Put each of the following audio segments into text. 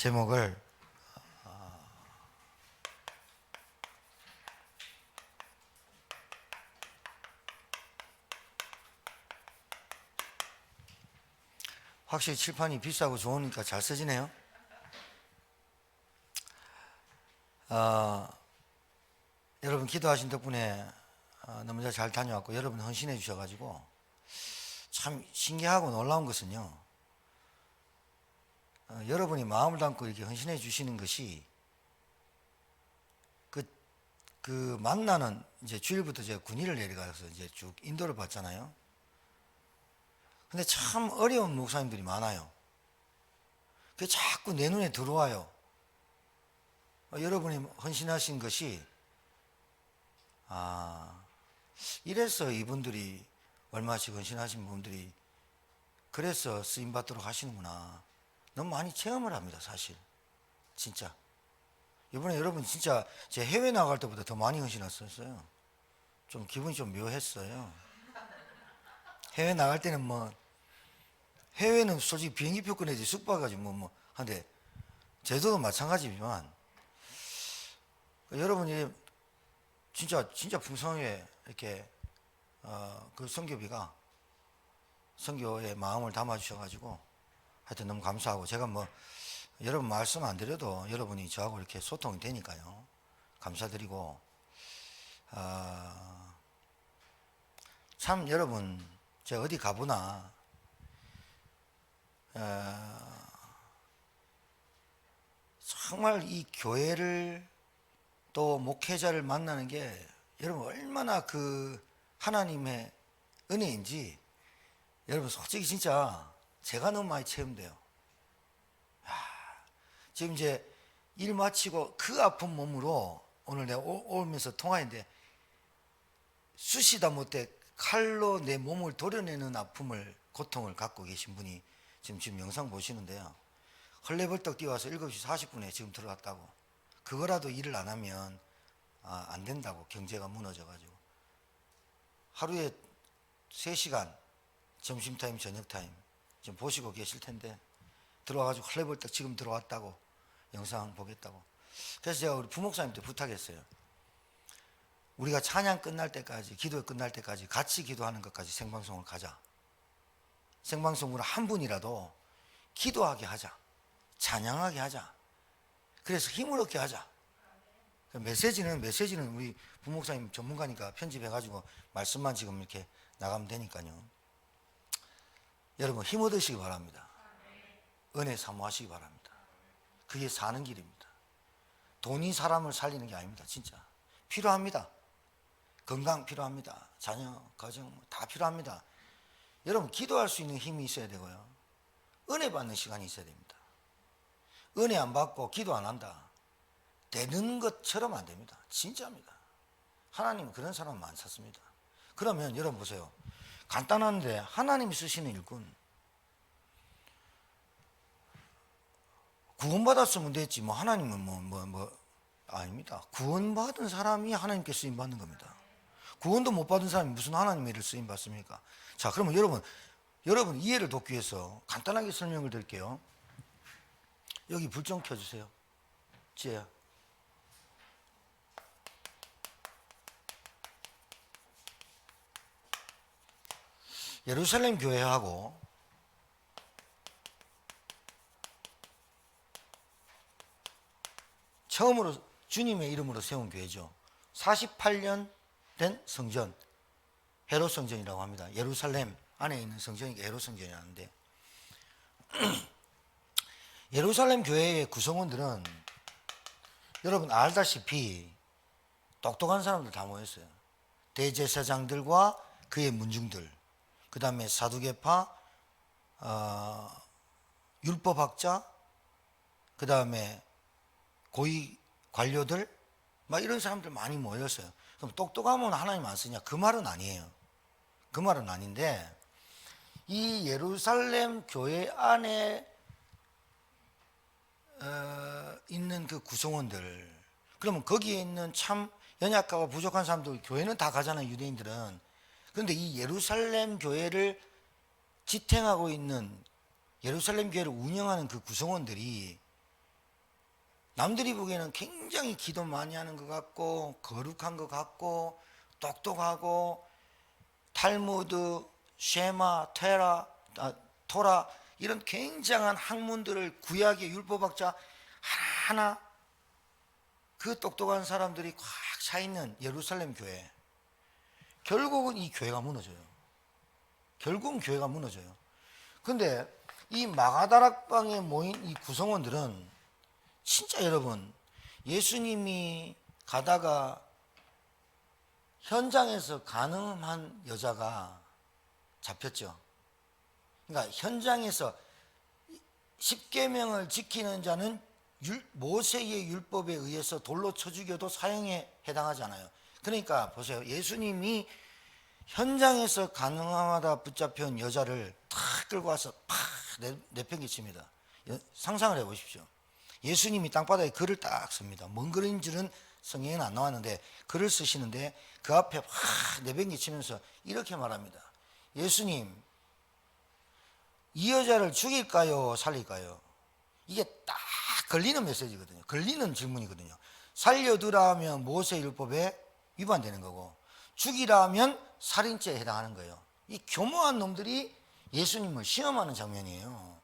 제목을 확실히 칠판이 비싸고 좋으니까 잘 써지네요. 여러분 기도하신 덕분에 너무 잘 다녀왔고 여러분 헌신해 주셔가지고 참 신기하고 놀라운 것은요, 여러분이 마음을 담고 이렇게 헌신해 주시는 것이 그 만나는 이제 주일부터 제가 군의를 내려가서 이제 쭉 인도를 받잖아요. 근데 참 어려운 목사님들이 많아요. 그게 자꾸 내 눈에 들어와요. 여러분이 헌신하신 것이 이래서 이분들이 얼마씩 헌신하신 분들이 그래서 쓰임 받도록 하시는구나. 너무 많이 체험을 합니다, 사실. 진짜. 이번에 여러분 진짜 제 해외 나갈 때보다 더 많이 헌신했었어요. 좀 기분이 좀 묘했어요. 해외 나갈 때는 해외는 솔직히 비행기표 끊어야지 숙박까지 한데 제주도 마찬가지지만 여러분이 진짜 풍성하게 이렇게 그 선교비가 선교에 마음을 담아 주셔가지고 하여튼 너무 감사하고 제가 여러분 말씀 안 드려도 여러분이 저하고 이렇게 소통이 되니까요 감사드리고 참 여러분 제가 어디 가보나 정말 이 교회를 또 목회자를 만나는 게 여러분 얼마나 그 하나님의 은혜인지 여러분 솔직히 진짜 제가 너무 많이 체험돼요. 지금 이제 일 마치고 그 아픈 몸으로 오늘 내가 오면서 통화했는데 쑤시다 못해 칼로 내 몸을 도려내는 아픔을 고통을 갖고 계신 분이 지금 영상 보시는데요. 헐레벌떡 뛰어와서 7시 40분에 지금 들어갔다고. 그거라도 일을 안 하면 안 된다고. 경제가 무너져가지고 하루에 3시간 점심타임 저녁타임 지금 보시고 계실 텐데 들어와가지고 헐레벌떡 지금 들어왔다고. 영상 보겠다고. 그래서 제가 우리 부목사님한테 부탁했어요. 우리가 찬양 끝날 때까지 기도 끝날 때까지 같이 기도하는 것까지 생방송을 가자. 생방송으로 한 분이라도 기도하게 하자. 찬양하게 하자. 그래서 힘을 얻게 하자. 메시지는 우리 부목사님 전문가니까 편집해가지고 말씀만 지금 이렇게 나가면 되니까요. 여러분 힘 얻으시기 바랍니다. 은혜 사모하시기 바랍니다. 그게 사는 길입니다. 돈이 사람을 살리는 게 아닙니다. 진짜 필요합니다. 건강 필요합니다. 자녀, 가정 다 필요합니다. 여러분 기도할 수 있는 힘이 있어야 되고요. 은혜 받는 시간이 있어야 됩니다. 은혜 안 받고 기도 안 한다. 되는 것처럼 안 됩니다. 진짜입니다. 하나님은 그런 사람은 안 찾습니다. 그러면 여러분 보세요. 간단한데 하나님이 쓰시는 일꾼 구원받았으면 됐지 하나님은 아닙니다. 구원받은 사람이 하나님께 쓰임받는 겁니다. 구원도 못 받은 사람이 무슨 하나님의 일을 쓰임받습니까? 자, 그러면 여러분 이해를 돕기 위해서 간단하게 설명을 드릴게요. 여기 불 좀 켜주세요. 지혜야. 예루살렘 교회하고 처음으로 주님의 이름으로 세운 교회죠. 48년 된 성전, 헤롯 성전이라고 합니다. 예루살렘 안에 있는 성전이니까 헤롯 성전이라는데 예루살렘 교회의 구성원들은 여러분 알다시피 똑똑한 사람들 다 모였어요. 대제사장들과 그의 문중들, 그 다음에 사두개파, 율법학자, 그 다음에 고위 관료들, 이런 사람들 많이 모였어요. 그럼 똑똑하면 하나님 안 쓰냐? 그 말은 아니에요. 그 말은 아닌데 이 예루살렘 교회 안에 있는 그 구성원들, 그러면 거기에 있는 참 연약하고 부족한 사람들, 교회는 다 가잖아요, 유대인들은. 그런데 이 예루살렘 교회를 지탱하고 있는 예루살렘 교회를 운영하는 그 구성원들이 남들이 보기에는 굉장히 기도 많이 하는 것 같고 거룩한 것 같고 똑똑하고 탈무드, 쉐마, 토라 이런 굉장한 학문들을 구약의 율법학자 하나하나 그 똑똑한 사람들이 꽉 차 있는 예루살렘 교회, 결국은 이 교회가 무너져요. 결국은 교회가 무너져요. 근데 이 마가다락방에 모인 이 구성원들은 진짜 여러분, 예수님이 가다가 현장에서 간음한 여자가 잡혔죠. 그러니까 현장에서 십계명을 지키는 자는 모세의 율법에 의해서 돌로 쳐 죽여도 사형에 해당하잖아요. 그러니까 보세요. 예수님이 현장에서 간음하다 붙잡혀온 여자를 탁 끌고 와서 팍 내팽개칩니다. 상상을 해보십시오. 예수님이 땅바닥에 글을 딱 씁니다. 뭔 글인지는 성경에는 안 나왔는데 글을 쓰시는데 그 앞에 확 내팽개치면서 이렇게 말합니다. 예수님, 이 여자를 죽일까요? 살릴까요? 이게 딱 걸리는 메시지거든요. 걸리는 질문이거든요. 살려두라 하면 모세율법에 위반되는 거고, 죽이라 하면 살인죄에 해당하는 거예요. 이 교모한 놈들이 예수님을 시험하는 장면이에요.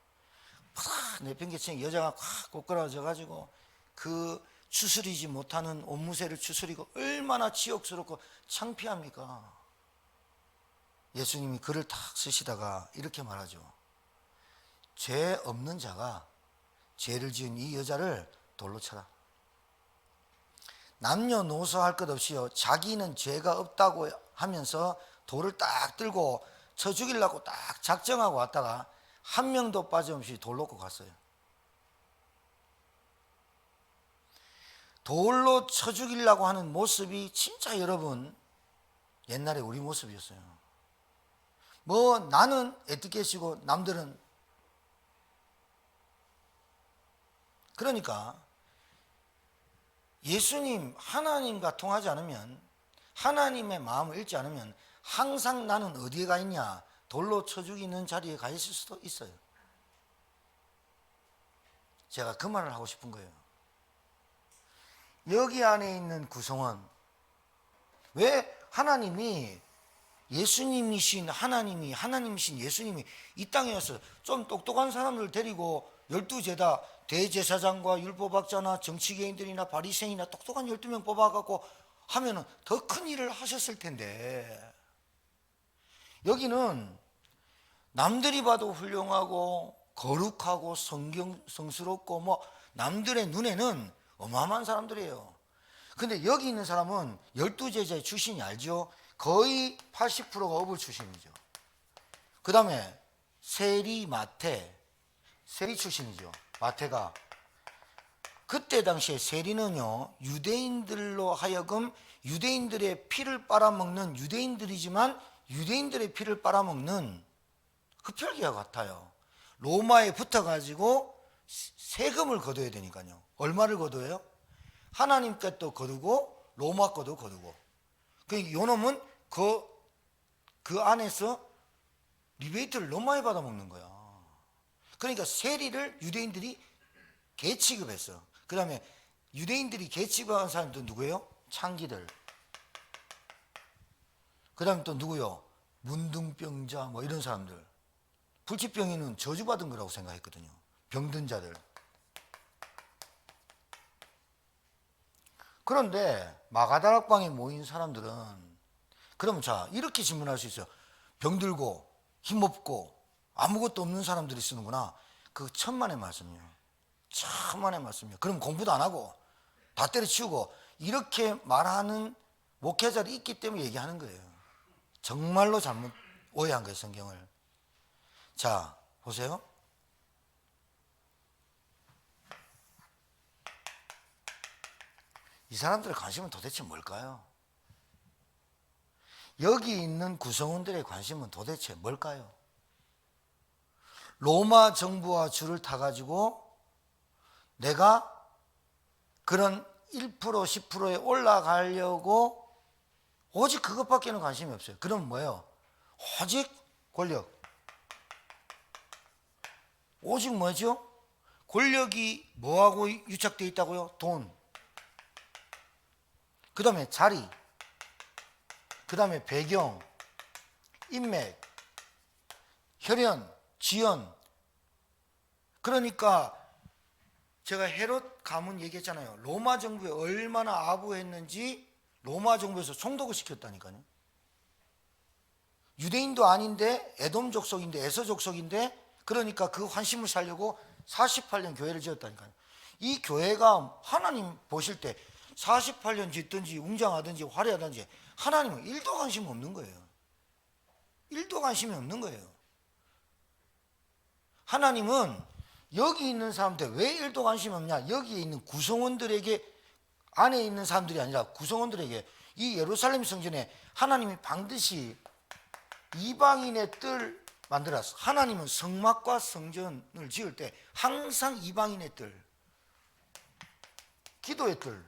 팍 내팽개친 여자가 확 꼬꾸라져 가지고 그 추스리지 못하는 옷무새를 추스리고 얼마나 치욕스럽고 창피합니까? 예수님이 글을 탁 쓰시다가 이렇게 말하죠. 죄 없는 자가 죄를 지은 이 여자를 돌로 쳐라. 남녀노소 할 것 없이요, 자기는 죄가 없다고 하면서 돌을 딱 들고 쳐 죽이려고 딱 작정하고 왔다가 한 명도 빠짐없이 돌 놓고 갔어요. 돌로 쳐 죽이려고 하는 모습이 진짜 여러분 옛날에 우리 모습이었어요. 뭐 나는 에티켓이고 남들은, 그러니까 예수님 하나님과 통하지 않으면, 하나님의 마음을 읽지 않으면 항상 나는 어디에 가 있냐? 돌로 쳐 죽이는 자리에 가 있을 수도 있어요. 제가 그 말을 하고 싶은 거예요. 여기 안에 있는 구성원, 왜 하나님이 예수님이신 하나님이신 예수님이 이 땅에 와서 좀 똑똑한 사람들 데리고 12제다 대제사장과 율법학자나 정치개인들이나 바리새인이나 똑똑한 12명 뽑아갖고 하면은 더 큰 일을 하셨을 텐데, 여기는 남들이 봐도 훌륭하고 거룩하고 성스럽고 뭐 남들의 눈에는 어마어마한 사람들이에요. 근데 여기 있는 사람은 12제자의 출신이 알죠? 거의 80%가 어불 출신이죠. 그 다음에 세리, 마태, 세리 출신이죠. 마태가. 그때 당시에 세리는요, 유대인들로 하여금 유대인들의 피를 빨아먹는, 유대인들이지만 유대인들의 피를 빨아먹는 흡혈귀와 같아요. 로마에 붙어가지고 세금을 거둬야 되니까요. 얼마를 거둬요? 하나님 것도 거두고 로마 것도 거두고. 그 요놈은 그 안에서 리베이트를 너무 많이 받아먹는 거야. 그러니까 세리를 유대인들이 개취급했어. 그 다음에 유대인들이 개취급한 사람도 누구예요? 창기들. 그 다음에 또 누구요? 문둥병자 뭐 이런 사람들. 불치병이는 저주받은 거라고 생각했거든요. 병든 자들. 그런데 마가다락방에 모인 사람들은, 그러면 자 이렇게 질문할 수 있어요. 병들고 힘없고 아무것도 없는 사람들이 쓰는구나. 그 천만의 말씀이에요. 천만의 말씀이에요. 그럼 공부도 안 하고 다 때려치우고 이렇게 말하는 목회자들이 있기 때문에 얘기하는 거예요. 정말로 잘못 오해한 거예요, 성경을. 자 보세요. 이 사람들의 관심은 도대체 뭘까요? 여기 있는 구성원들의 관심은 도대체 뭘까요? 로마 정부와 줄을 타가지고 내가 그런 1% 10%에 올라가려고 오직 그것밖에는 관심이 없어요. 그럼 뭐예요? 오직 권력. 오직 뭐죠? 권력이 뭐하고 유착되어 있다고요? 돈. 그 다음에 자리. 그 다음에 배경, 인맥, 혈연, 지연. 그러니까 제가 헤롯 가문 얘기했잖아요. 로마 정부에 얼마나 아부했는지 로마 정부에서 총독을 시켰다니까요. 유대인도 아닌데 에돔 족속인데 에서 족속인데 그러니까 그 환심을 살려고 48년 교회를 지었다니까요. 이 교회가 하나님 보실 때 48년 짓든지 웅장하든지 화려하든지 하나님은 1도 관심이 없는 거예요. 1도 관심이 없는 거예요. 하나님은 여기 있는 사람들 왜 1도 관심이 없냐? 여기에 있는 구성원들에게, 안에 있는 사람들이 아니라 구성원들에게 이 예루살렘 성전에 하나님이 반드시 이방인의 뜰 만들었어. 하나님은 성막과 성전을 지을 때 항상 이방인의 뜰, 기도의 뜰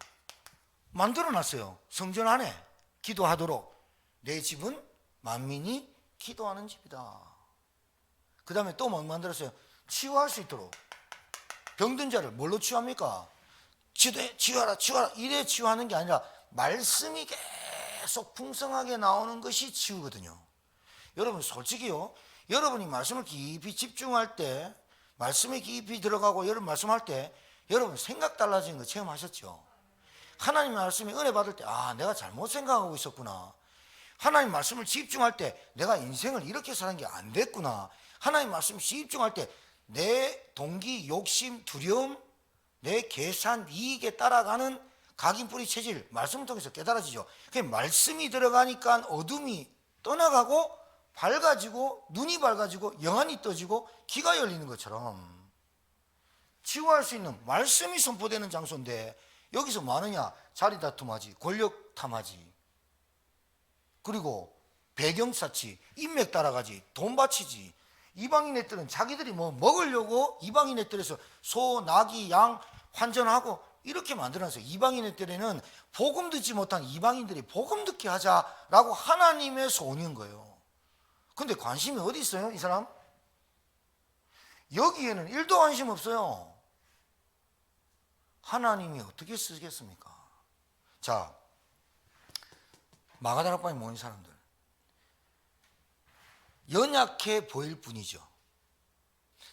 만들어놨어요. 성전 안에 기도하도록. 내 집은 만민이 기도하는 집이다. 그 다음에 또 뭐 만들었어요? 치유할 수 있도록. 병든 자를 뭘로 치유합니까? 치유하라 치유하라 이래 치유하는 게 아니라 말씀이 계속 풍성하게 나오는 것이 치유거든요. 여러분 솔직히요, 여러분이 말씀을 깊이 집중할 때, 말씀에 깊이 들어가고 여러분 말씀할 때 여러분 생각 달라지는 거 체험하셨죠? 하나님 말씀에 은혜 받을 때 내가 잘못 생각하고 있었구나. 하나님 말씀을 집중할 때 내가 인생을 이렇게 사는 게 안 됐구나. 하나님 말씀을 집중할 때 내 동기, 욕심, 두려움, 내 계산, 이익에 따라가는 각인뿌리 체질 말씀을 통해서 깨달아지죠. 말씀이 들어가니까 어둠이 떠나가고 밝아지고 눈이 밝아지고 영안이 떠지고 귀가 열리는 것처럼 치유할 수 있는 말씀이 선포되는 장소인데 여기서 뭐 하느냐? 자리 다툼하지, 권력 탐하지, 그리고 배경 쌓지, 인맥 따라가지, 돈 바치지. 이방인의 뜰은 자기들이 뭐 먹으려고 이방인의 뜰에서 소, 나귀, 양 환전하고 이렇게 만들어놨어요. 이방인의 뜰에는 복음 듣지 못한 이방인들이 복음 듣게 하자라고 하나님의 소원인 거예요. 근데 관심이 어디 있어요, 이 사람? 여기에는 1도 관심 없어요. 하나님이 어떻게 쓰겠습니까? 자, 마가다락방에 모인 사람들 연약해 보일 뿐이죠.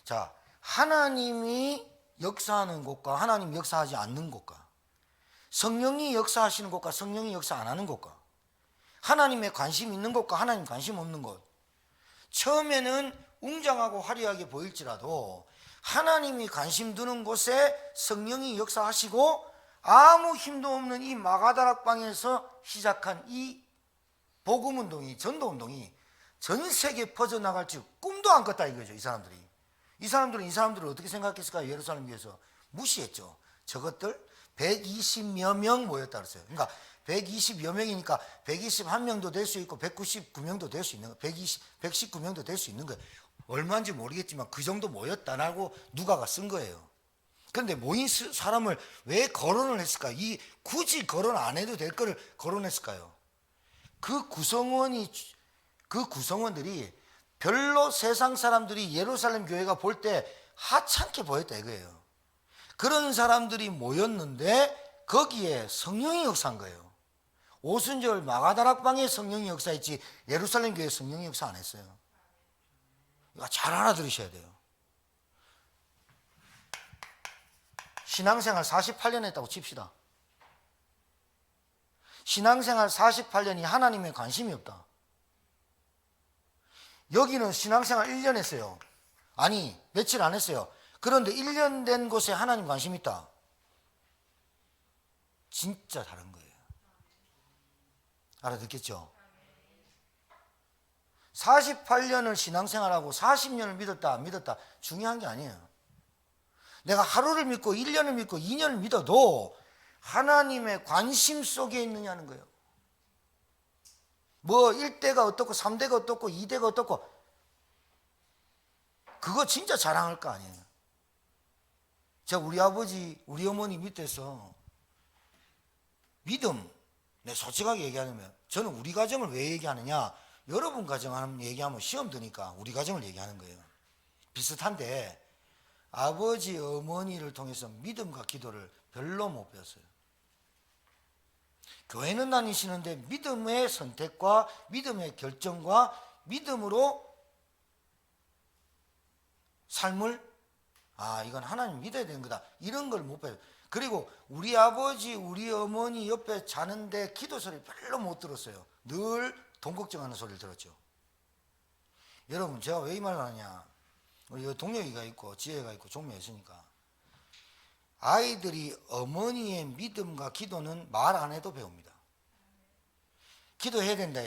자, 하나님이 역사하는 곳과 하나님 역사하지 않는 곳과 성령이 역사하시는 곳과 성령이 역사 안 하는 곳과 하나님의 관심 있는 곳과 하나님 관심 없는 곳, 처음에는 웅장하고 화려하게 보일지라도 하나님이 관심 두는 곳에 성령이 역사하시고 아무 힘도 없는 이 마가다락방에서 시작한 이 복음운동이, 전도운동이 전 세계에 퍼져나갈 줄 꿈도 안 꿨다 이거죠. 이 사람들은 이 사람들을 어떻게 생각했을까요? 예루살렘 교회에서 무시했죠. 저것들 120여 명 모였다 그랬어요. 그러니까 120여 명이니까 121명도 될 수 있고 199명도 될 수 있는 거예요. 119명도 될 수 있는 거예요. 얼마인지 모르겠지만 그 정도 모였다라고 누가가 쓴 거예요. 그런데 모인 사람을 왜 거론을 했을까요? 굳이 거론 안 해도 될 거를 거론했을까요? 그 구성원들이 별로 세상 사람들이 예루살렘 교회가 볼 때 하찮게 보였다 이거예요. 그런 사람들이 모였는데 거기에 성령이 역사한 거예요. 오순절 마가다락방에 성령이 역사했지 예루살렘 교회에 성령이 역사 안 했어요. 이거 잘 알아들으셔야 돼요. 신앙생활 48년 했다고 칩시다. 신앙생활 48년이 하나님에 관심이 없다. 여기는 신앙생활 1년 했어요. 아니 며칠 안 했어요. 그런데 1년 된 곳에 하나님 관심 있다. 진짜 다른 거예요. 알아듣겠죠? 48년을 신앙생활하고 40년을 믿었다 안 믿었다 중요한 게 아니에요. 내가 하루를 믿고 1년을 믿고 2년을 믿어도 하나님의 관심 속에 있느냐는 거예요. 뭐 1대가 어떻고 3대가 어떻고 2대가 어떻고 그거 진짜 자랑할 거 아니에요. 제가 우리 아버지 우리 어머니 밑에서 믿음, 내 솔직하게 얘기하면 저는 우리 가정을 왜 얘기하느냐, 여러분 가정 얘기하면 시험 드니까 우리 가정을 얘기하는 거예요. 비슷한데 아버지, 어머니를 통해서 믿음과 기도를 별로 못 배웠어요. 교회는 다니시는데 믿음의 선택과 믿음의 결정과 믿음으로 삶을 이건 하나님 믿어야 되는 거다, 이런 걸 못 배워요. 그리고 우리 아버지, 우리 어머니 옆에 자는데 기도 소리 별로 못 들었어요. 늘 돈 걱정하는 소리를 들었죠. 여러분, 제가 왜 이 말을 하냐, 우리 동혁이가 있고 지혜가 있고 종묘에 있으니까 아이들이 어머니의 믿음과 기도는 말 안 해도 배웁니다. 기도해야 된다,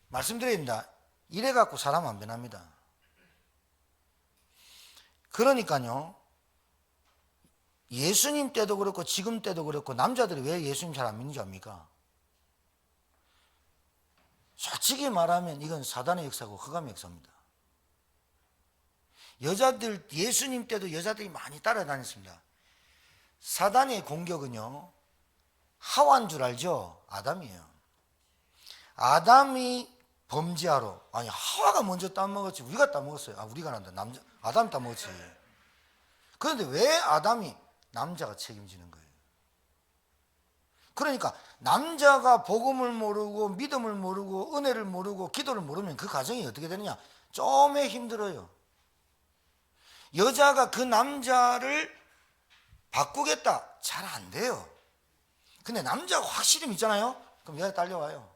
말씀드려야 된다, 이래 갖고 사람 안 변합니다. 그러니까요, 예수님 때도 그렇고 지금 때도 그렇고 남자들이 왜 예수님 잘 안 믿는 줄 압니까? 솔직히 말하면 이건 사단의 역사고 흑암의 역사입니다. 여자들, 예수님 때도 여자들이 많이 따라다녔습니다. 사단의 공격은요, 하와인 줄 알죠? 아담이에요. 아담이 범죄하러, 하와가 먼저 따먹었지 우리가 따먹었어요. 우리가 난다, 아담이 따먹었지. 그런데 왜 아담이, 남자가 책임지는 거예요. 그러니까 남자가 복음을 모르고 믿음을 모르고 은혜를 모르고 기도를 모르면 그 가정이 어떻게 되느냐, 좀에 힘들어요. 여자가 그 남자를 바꾸겠다, 잘 안 돼요. 근데 남자가 확실히 믿잖아요, 그럼 여자 딸려와요.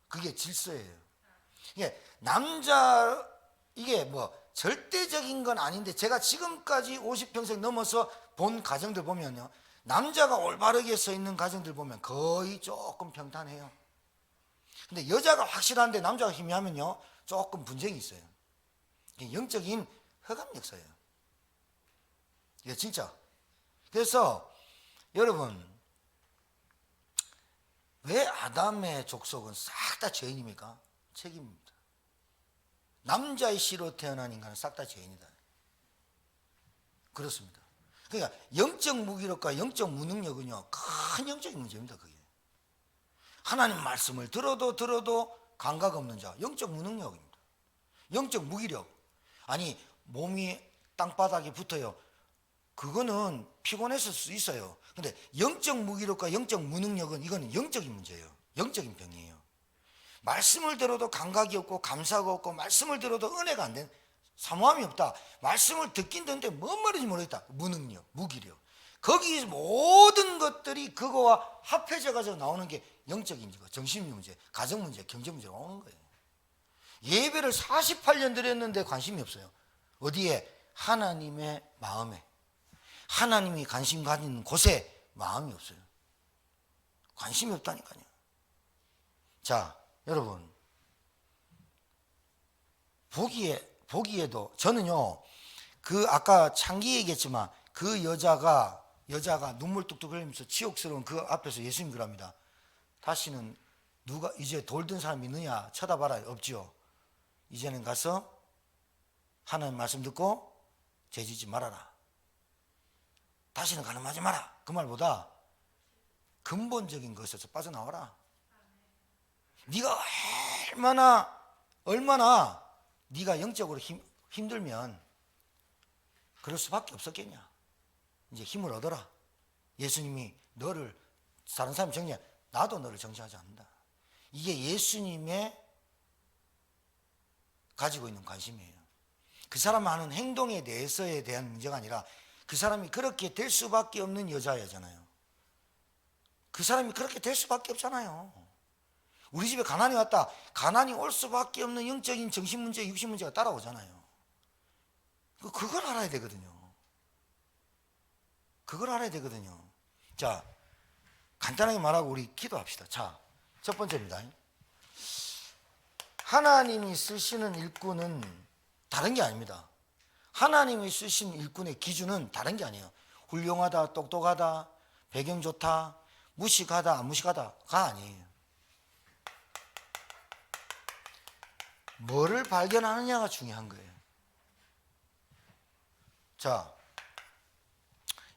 그게 질서예요. 이게 뭐 절대적인 건 아닌데, 제가 지금까지 50평생 넘어서 본 가정들 보면요, 남자가 올바르게 서 있는 가정들 보면 거의 조금 평탄해요. 근데 여자가 확실한데 남자가 희미하면요, 조금 분쟁이 있어요. 이게 영적인 흑암 역사예요. 이게 진짜. 그래서 여러분, 왜 아담의 족속은 싹 다 죄인입니까? 책임입니다. 남자의 씨로 태어난 인간은 싹 다 죄인이다. 그렇습니다. 그러니까 영적 무기력과 영적 무능력은요, 큰 영적인 문제입니다. 그게 하나님 말씀을 들어도 감각 없는 자, 영적 무능력입니다. 영적 무기력, 몸이 땅바닥에 붙어요. 그거는 피곤했을 수 있어요. 근데 영적 무기력과 영적 무능력은, 이거는 영적인 문제예요. 영적인 병이에요. 말씀을 들어도 감각이 없고 감사가 없고, 말씀을 들어도 은혜가 안 된, 사모함이 없다. 말씀을 듣긴 듣는데 뭔 말인지 모르겠다. 무능력, 무기력. 거기 모든 것들이 그거와 합해져 가지고 나오는 게 영적인 거, 정신 문제, 가정 문제, 경제 문제로 오는 거예요. 예배를 48년 드렸는데 관심이 없어요. 어디에? 하나님의 마음에. 하나님이 관심 가진 곳에 마음이 없어요. 관심이 없다니까요. 자, 여러분, 보기에도 저는요, 아까 창기 얘기했지만 그 여자가 눈물 뚝뚝 흘리면서 치욕스러운 그 앞에서 예수님 그럽니다. 다시는 누가 이제 돌든 사람 있느냐 쳐다봐라, 없지요. 이제는 가서 하나님 말씀 듣고 죄짓지 말아라. 다시는 가늠하지 마라. 그 말보다 근본적인 것에서 빠져나와라. 네가 얼마나 네가 영적으로 힘들면 그럴 수밖에 없었겠냐. 이제 힘을 얻어라. 예수님이 너를, 다른 사람 정죄, 나도 너를 정죄하지 않는다. 이게 예수님의 가지고 있는 관심이에요. 그 사람 하는 행동에 대해서에 대한 문제가 아니라 그 사람이 그렇게 될 수밖에 없는 여자애잖아요. 그 사람이 그렇게 될 수밖에 없잖아요. 우리 집에 가난이 왔다. 가난이 올 수밖에 없는 영적인 정신 문제, 육신 문제가 따라오잖아요. 그걸 알아야 되거든요. 그걸 알아야 되거든요. 자, 간단하게 말하고 우리 기도합시다. 자, 첫 번째입니다. 하나님이 쓰시는 일꾼은 다른 게 아닙니다. 하나님이 쓰신 일꾼의 기준은 다른 게 아니에요. 훌륭하다, 똑똑하다, 배경 좋다, 무식하다, 안 무식하다가 아니에요. 뭐를 발견하느냐가 중요한 거예요. 자,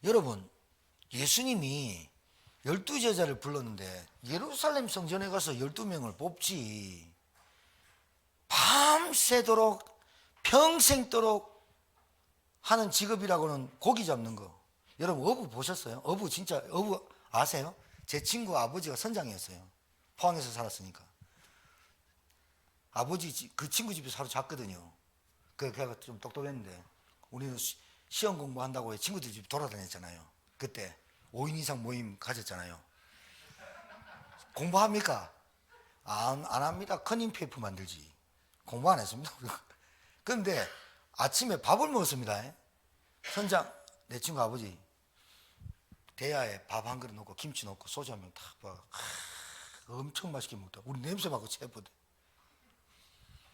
여러분, 예수님이 12제자를 불렀는데 예루살렘 성전에 가서 12명을 뽑지, 밤새도록 평생도록 하는 직업이라고는 고기 잡는 거. 여러분 어부 보셨어요? 어부 진짜 어부 아세요? 제 친구 아버지가 선장이었어요. 포항에서 살았으니까. 아버지 그 친구 집에 사러 잤거든요. 걔가 좀 똑똑했는데 우리는 시험 공부한다고 친구들 집 돌아다녔잖아요. 그때 5인 이상 모임 가졌잖아요. 공부합니까? 안 합니다. 커닝페이퍼 만들지. 공부 안 했습니다. 그런데 아침에 밥을 먹었습니다. 선장, 내 친구 아버지 대야에 밥 한 그릇 넣고 김치 넣고 소주 한 병 탁 봐. 엄청 맛있게 먹다. 우리 냄새 맡고 체포돼.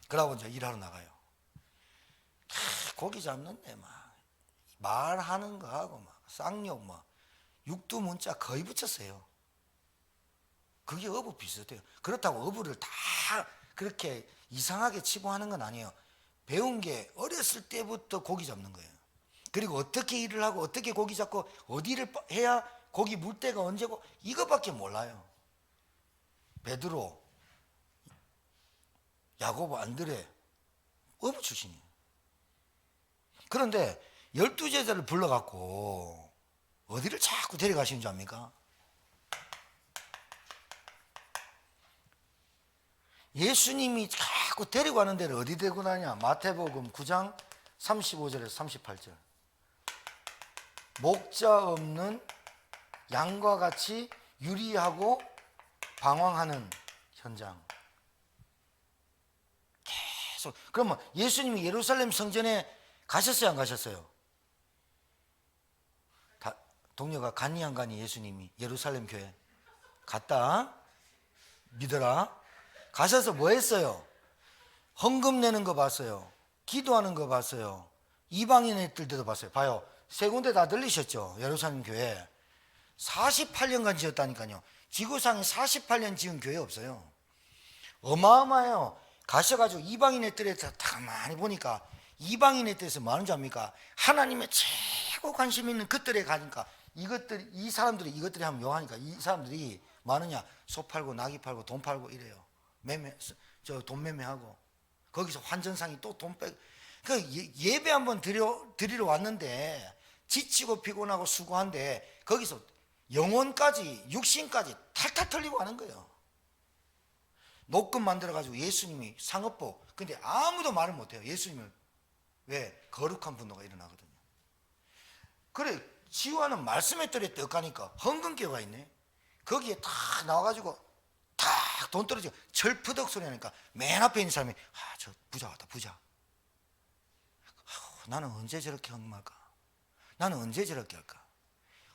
그러고 이제 일하러 나가요. 고기 잡는데 막 말하는 거 하고 막 쌍욕 막 육두문자 거의 붙였어요. 그게 어부 비슷해요. 그렇다고 어부를 다 그렇게 이상하게 치부하는 건 아니에요. 배운 게 어렸을 때부터 고기 잡는 거예요. 그리고 어떻게 일을 하고 어떻게 고기 잡고 어디를 해야 고기 물때가 언제고 이것밖에 몰라요. 베드로, 야고보, 안드레 어부 출신이에요. 그런데 12제자를 불러갖고 어디를 자꾸 데려가시는 줄 압니까? 예수님이 자꾸 데리고 가는 데를 어디 데리고 가냐? 마태복음 9장 35절에서 38절. 목자 없는 양과 같이 유리하고 방황하는 현장. 계속. 그러면 예수님이 예루살렘 성전에 가셨어요, 안 가셨어요? 동료가 갔니 안 갔니? 예수님이 예루살렘 교회 갔다. 믿어라. 가셔서 뭐 했어요? 헌금 내는 거 봤어요. 기도하는 거 봤어요. 이방인 애들도 봤어요. 봐요. 세 군데 다 들리셨죠? 예루살렘 교회 48년간 지었다니까요. 지구상에 48년 지은 교회 없어요. 어마어마해요. 가셔가지고 이방인 애들에서 다 많이 보니까 이방인 애들에서 뭐 하는 줄 압니까? 하나님의 최고 관심 있는 것들에 가니까 이 사람들이 이것들이 하면 용하니까 이 사람들이 뭐 하느냐? 소 팔고 나귀 팔고 돈 팔고 이래요. 돈 매매하고 거기서 환전상이 또 돈 빼고 예배 한번 드리러 왔는데 지치고 피곤하고 수고한데 거기서 영혼까지 육신까지 탈탈 털리고 하는 거예요. 녹금 만들어가지고 예수님이 상업복. 근데 아무도 말을 못해요. 예수님을. 왜? 거룩한 분노가 일어나거든요. 그래 지화는 말씀의 뜰에 떡하니까 헌금기가 있네. 거기에 다 나와가지고 다 돈 떨어지고 철푸덕 소리 나니까 맨 앞에 있는 사람이 저 부자 같다 부자. 나는 언제 저렇게 헌금할까? 나는 언제 저렇게 할까?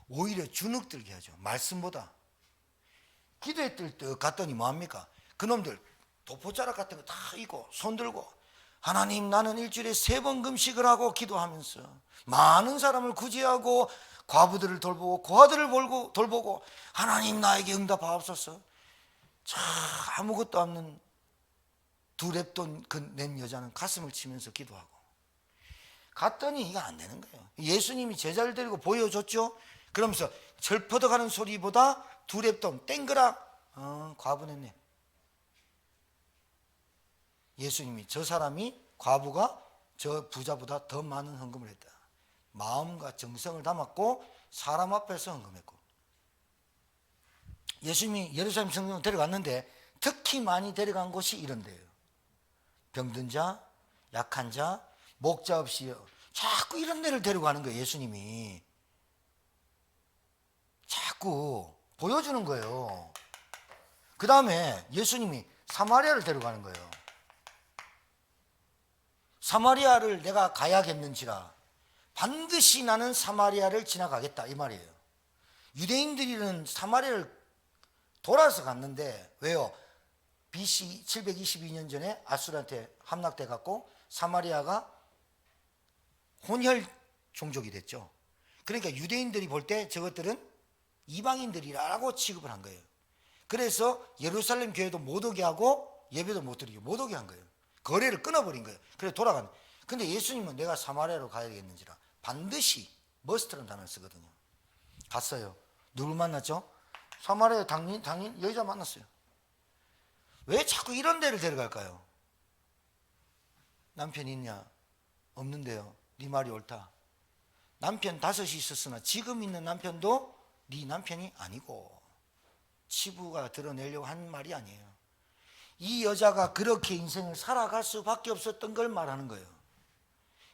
오히려 주눅들게 하죠. 말씀보다. 기도에 뜰 갔더니 뭐합니까? 그놈들 도포자락 같은 거 다 입고 손 들고 하나님 나는 일주일에 3번 금식을 하고 기도하면서 많은 사람을 구제하고 과부들을 돌보고 고아들을 돌보고 하나님 나에게 응답하옵소서. 참 아무것도 없는 두 랩돈 낸 여자는 가슴을 치면서 기도하고 갔더니 이게 안 되는 거예요. 예수님이 제자를 데리고 보여줬죠. 그러면서 절퍼덕하는 소리보다 두 랩돈 땡그라 과부냈네. 예수님이 저 사람이 과부가 저 부자보다 더 많은 헌금을 했다. 마음과 정성을 담았고 사람 앞에서 헌금했고. 예수님이 예루살렘 성전으로 데려갔는데 특히 많이 데려간 곳이 이런 데예요. 병든 자, 약한 자, 목자 없이 자꾸 이런 데를 데려가는 거예요. 예수님이 자꾸 보여주는 거예요. 그 다음에 예수님이 사마리아를 데려가는 거예요. 사마리아를 내가 가야겠는지라 반드시 나는 사마리아를 지나가겠다 이 말이에요. 유대인들은 사마리아를 돌아서 갔는데 왜요? BC 722년 전에 아수르한테 함락돼 갖고 사마리아가 혼혈 종족이 됐죠. 그러니까 유대인들이 볼 때 저것들은 이방인들이라고 취급을 한 거예요. 그래서 예루살렘 교회도 못 오게 하고 예배도 못 드리게 못 오게 한 거예요. 거래를 끊어버린 거예요. 그래서 돌아간. 근데 예수님은 내가 사마리아로 가야겠는지라 반드시 머스트라는 단어를 쓰거든요. 갔어요. 누굴 만났죠? 사마리아 당인 여자 만났어요. 왜 자꾸 이런 데를 데려갈까요? 남편 있냐? 없는데요. 네 말이 옳다. 남편 5이 있었으나 지금 있는 남편도 네 남편이 아니고, 치부가 드러내려고 한 말이 아니에요. 이 여자가 그렇게 인생을 살아갈 수밖에 없었던 걸 말하는 거예요.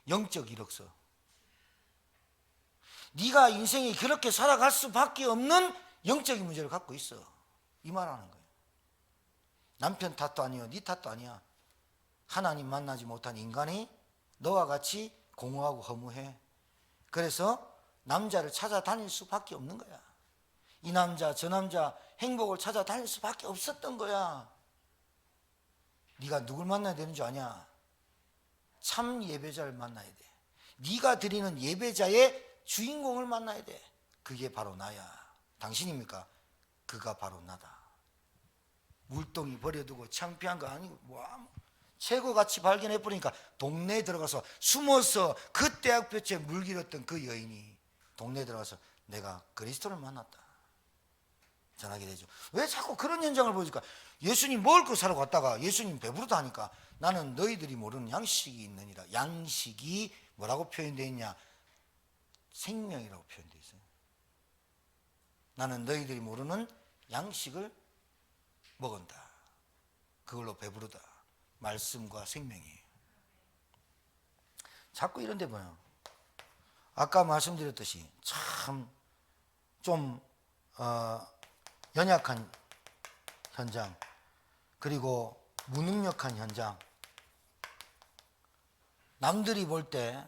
영적 이력서. 네가 인생이 그렇게 살아갈 수밖에 없는 영적인 문제를 갖고 있어, 이 말하는 거예요. 남편 탓도 아니요, 네 탓도 아니야. 하나님 만나지 못한 인간이 너와 같이 공허하고 허무해. 그래서 남자를 찾아다닐 수밖에 없는 거야. 이 남자 저 남자 행복을 찾아다닐 수밖에 없었던 거야. 네가 누굴 만나야 되는 줄 아냐? 참 예배자를 만나야 돼. 네가 드리는 예배자의 주인공을 만나야 돼. 그게 바로 나야. 당신입니까? 그가 바로 나다. 물동이 버려두고 창피한 거 아니고 최고같이 발견해버리니까 동네에 들어가서 숨어서 그 대학볕에 물길었던 그 여인이 동네에 들어가서 내가 그리스도를 만났다 전하게 되죠. 왜 자꾸 그런 현장을 보여줄까? 예수님 먹을 거 사러 갔다가 예수님 배부르다 하니까 나는 너희들이 모르는 양식이 있느니라. 양식이 뭐라고 표현되어 있냐? 생명이라고 표현되어 있어요. 나는 너희들이 모르는 양식을 먹은다. 그걸로 배부르다. 말씀과 생명이에요. 자꾸 이런 데 보면 아까 말씀드렸듯이 참 좀 연약한 현장, 그리고 무능력한 현장, 남들이 볼 때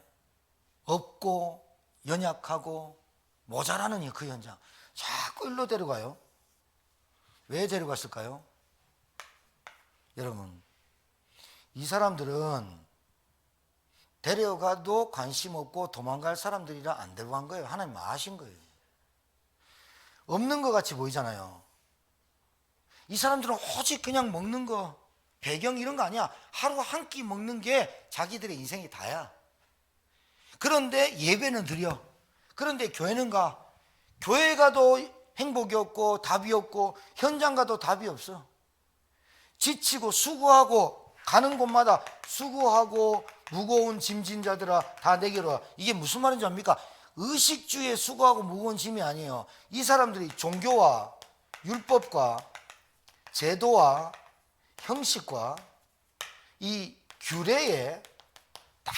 없고 연약하고 모자라는 그 현장 자꾸 일로 데려가요. 왜 데려갔을까요? 여러분, 이 사람들은 데려가도 관심 없고 도망갈 사람들이라 안 데려간 거예요. 하나님 아신 거예요. 없는 것 같이 보이잖아요. 이 사람들은 오직 그냥 먹는 거, 배경 이런 거 아니야. 하루 한 끼 먹는 게 자기들의 인생이 다야. 그런데 예배는 드려. 그런데 교회는 가. 교회 가도 행복이 없고 답이 없고 현장 가도 답이 없어. 지치고 수고하고 가는 곳마다 수고하고 무거운 짐진 자들아 다 내게로 와. 이게 무슨 말인지 압니까? 의식주의에 수고하고 무거운 짐이 아니에요. 이 사람들이 종교와 율법과 제도와 형식과 이 규례에 딱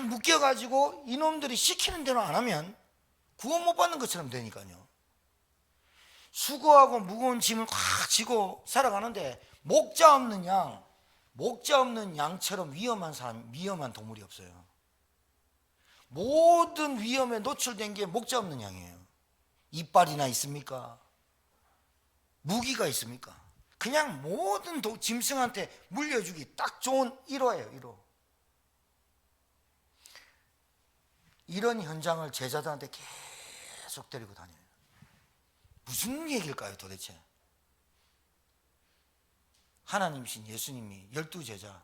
묶여가지고 이놈들이 시키는 대로 안 하면 구원 못 받는 것처럼 되니까요. 수고하고 무거운 짐을 꽉 쥐고 살아가는데 목자 없는 양처럼 위험한 사람, 위험한 동물이 없어요. 모든 위험에 노출된 게 목자 없는 양이에요. 이빨이나 있습니까? 무기가 있습니까? 그냥 모든 짐승한테 물려주기 딱 좋은 1호예요, 1호. 이런 현장을 제자들한테 계속 데리고 다녀요. 무슨 얘기일까요, 도대체? 하나님이신 예수님이 12제자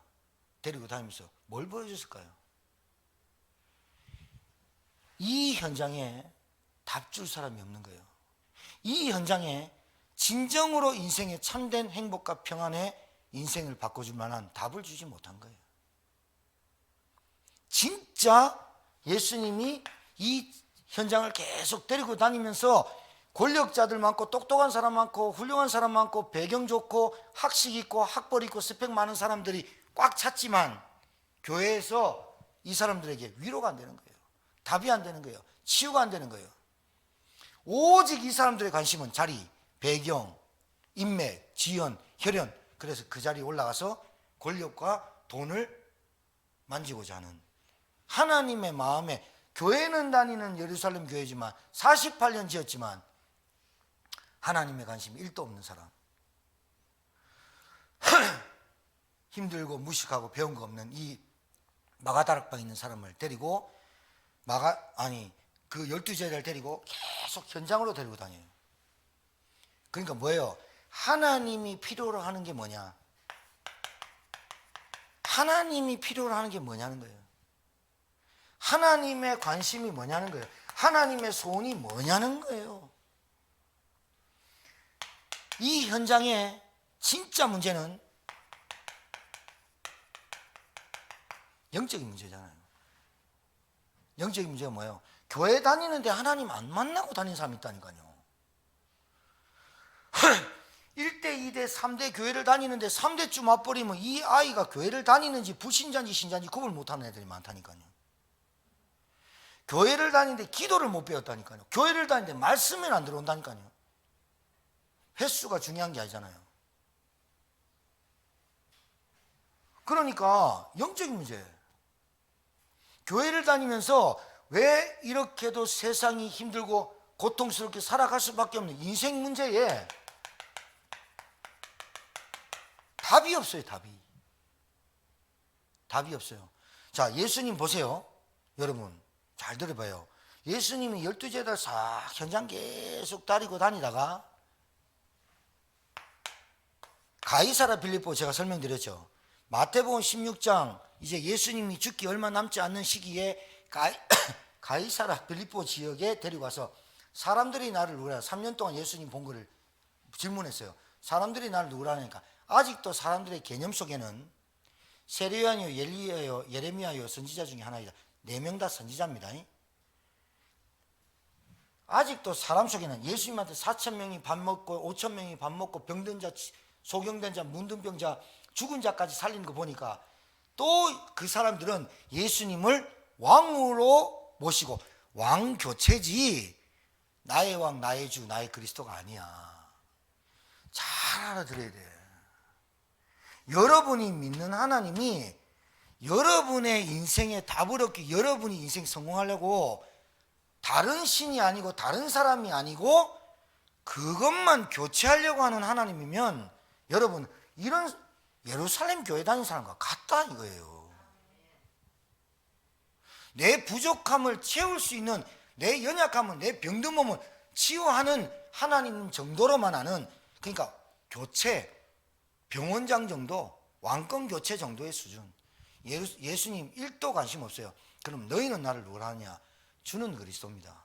데리고 다니면서 뭘 보여줬을까요? 이 현장에 답 줄 사람이 없는 거예요. 이 현장에 진정으로 인생의 참된 행복과 평안의 인생을 바꿔줄 만한 답을 주지 못한 거예요. 진짜 예수님이 이 현장을 계속 데리고 다니면서 권력자들 많고 똑똑한 사람 많고 훌륭한 사람 많고 배경 좋고 학식 있고 학벌 있고 스펙 많은 사람들이 꽉 찼지만 교회에서 이 사람들에게 위로가 안 되는 거예요. 답이 안 되는 거예요. 치유가 안 되는 거예요. 오직 이 사람들의 관심은 자리, 배경, 인맥, 지연, 혈연. 그래서 그 자리에 올라가서 권력과 돈을 만지고자 하는 하나님의 마음에, 교회는 다니는 예루살렘 교회지만 48년 지었지만 하나님의 관심이 1도 없는 사람, 힘들고 무식하고 배운 거 없는 이 마가다락방에 있는 사람을 데리고 그 12제자를 데리고 계속 현장으로 데리고 다녀요. 그러니까 뭐예요? 하나님이 필요로 하는 게 뭐냐? 하나님이 필요로 하는 게 뭐냐는 거예요. 하나님의 관심이 뭐냐는 거예요. 하나님의 소원이 뭐냐는 거예요. 이 현장의 진짜 문제는 영적인 문제잖아요. 영적인 문제가 뭐예요? 교회 다니는데 하나님 안 만나고 다니는 사람이 있다니까요. 1대, 2대, 3대 교회를 다니는데 3대쯤 와버리면 이 아이가 교회를 다니는지 불신자인지 신자인지 구분을 못하는 애들이 많다니까요. 교회를 다니는데 기도를 못 배웠다니까요. 교회를 다니는데 말씀을 안 들어온다니까요. 횟수가 중요한 게 아니잖아요. 그러니까 영적인 문제예요. 교회를 다니면서 왜 이렇게도 세상이 힘들고 고통스럽게 살아갈 수밖에 없는 인생 문제에 답이 없어요. 답이 없어요. 자, 예수님 보세요. 여러분 잘 들어봐요. 예수님이 12제자 싹 현장 계속 다니고 다니다가 가이사라 빌립보 제가 설명드렸죠. 마태복음 16장 이제 예수님이 죽기 얼마 남지 않는 시기에 가이사라 빌립보 지역에 데리고 와서 사람들이 나를 누구라 3년 동안 예수님 본 거를 질문했어요. 사람들이 나를 누구라니까 아직도 사람들의 개념 속에는 세례요한이요 엘리야요 예레미야요 선지자 중에 하나이다. 4명 다 선지자입니다. 아직도 사람 속에는 예수님한테 4,000명이 밥 먹고 5,000명이 밥 먹고 병든 자 소경된 자 문둥병자 죽은 자까지 살리는 거 보니까 또 그 사람들은 예수님을 왕으로 모시고 왕교체지 나의 왕 나의 주 나의 그리스도가 아니야. 잘 알아들어야 돼. 여러분이 믿는 하나님이 여러분의 인생에 답을 얻기 여러분이 인생 성공하려고 다른 신이 아니고 다른 사람이 아니고 그것만 교체하려고 하는 하나님이면 여러분 이런 예루살렘 교회 다니는 사람과 같다 이거예요. 내 부족함을 채울 수 있는 내 연약함을 내 병든 몸을 치유하는 하나님 정도로만 하는 그러니까 교체 병원장 정도 왕권 교체 정도의 수준. 예수님 1도 관심 없어요. 그럼 너희는 나를 누구라 하냐? 주는 그리스도입니다.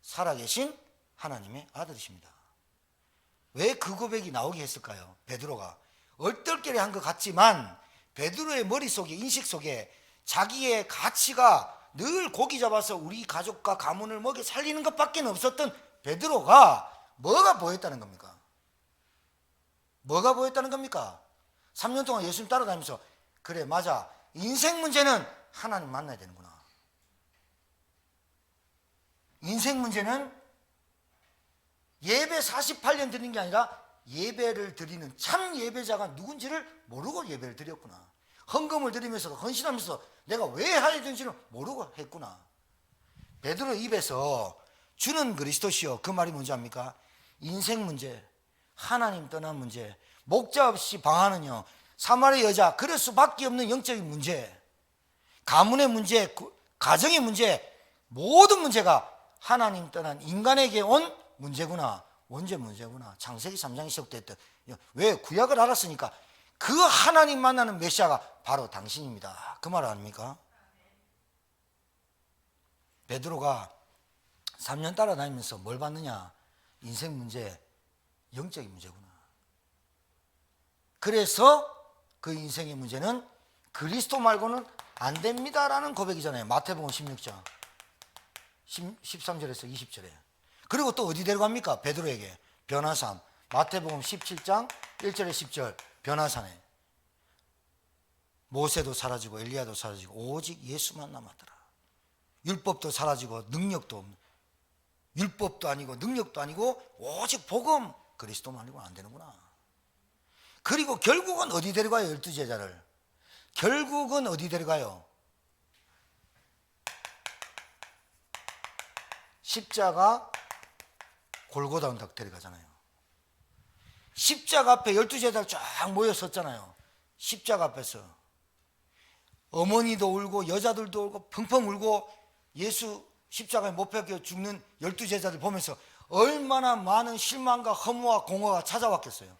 살아계신 하나님의 아들이십니다. 왜 그 고백이 나오게 했을까요? 베드로가 얼떨결에 한 것 같지만 베드로의 머릿속에 인식 속에 자기의 가치가 늘 고기 잡아서 우리 가족과 가문을 먹여 살리는 것밖에 없었던 베드로가 뭐가 보였다는 겁니까? 뭐가 보였다는 겁니까? 3년 동안 예수님 따라다니면서 그래 맞아 인생 문제는 하나님 만나야 되는구나. 인생 문제는 예배 48년 드리는 게 아니라 예배를 드리는 참 예배자가 누군지를 모르고 예배를 드렸구나. 헌금을 드리면서도 헌신하면서 내가 왜 해야 되는지를 모르고 했구나. 베드로 입에서 주는 그리스도시요 그 말이 뭔지 압니까? 인생 문제, 하나님 떠난 문제, 목자 없이 방하는요 사마리아 여자 그럴 수밖에 없는 영적인 문제, 가문의 문제, 가정의 문제, 모든 문제가 하나님 떠난 인간에게 온 문제구나. 원죄 문제구나. 창세기 3장에 시작됐던 왜 구약을 알았으니까 그 하나님 만나는 메시아가 바로 당신입니다. 그 말 아닙니까? 베드로가 3년 따라다니면서 뭘 받느냐? 인생 문제, 영적인 문제구나. 그래서 그 인생의 문제는 그리스도 말고는 안 됩니다라는 고백이잖아요. 마태복음 16장 13절에서 20절에. 그리고 또 어디 데려갑니까? 베드로에게 변화산. 마태복음 17장 1절에 10절 변화산에 모세도 사라지고 엘리야도 사라지고 오직 예수만 남았더라. 율법도 사라지고 능력도 없는, 율법도 아니고 능력도 아니고 오직 복음 그리스도만 아니고 안 되는구나. 그리고 결국은 어디 데려가요? 12제자를 결국은 어디 데려가요? 십자가 골고다 언덕 데려가잖아요. 십자가 앞에 12제자들 쫙 모여 섰잖아요. 십자가 앞에서 어머니도 울고 여자들도 울고 펑펑 울고 예수 십자가에 못 박혀 죽는 12제자들 보면서 얼마나 많은 실망과 허무와 공허가 찾아왔겠어요.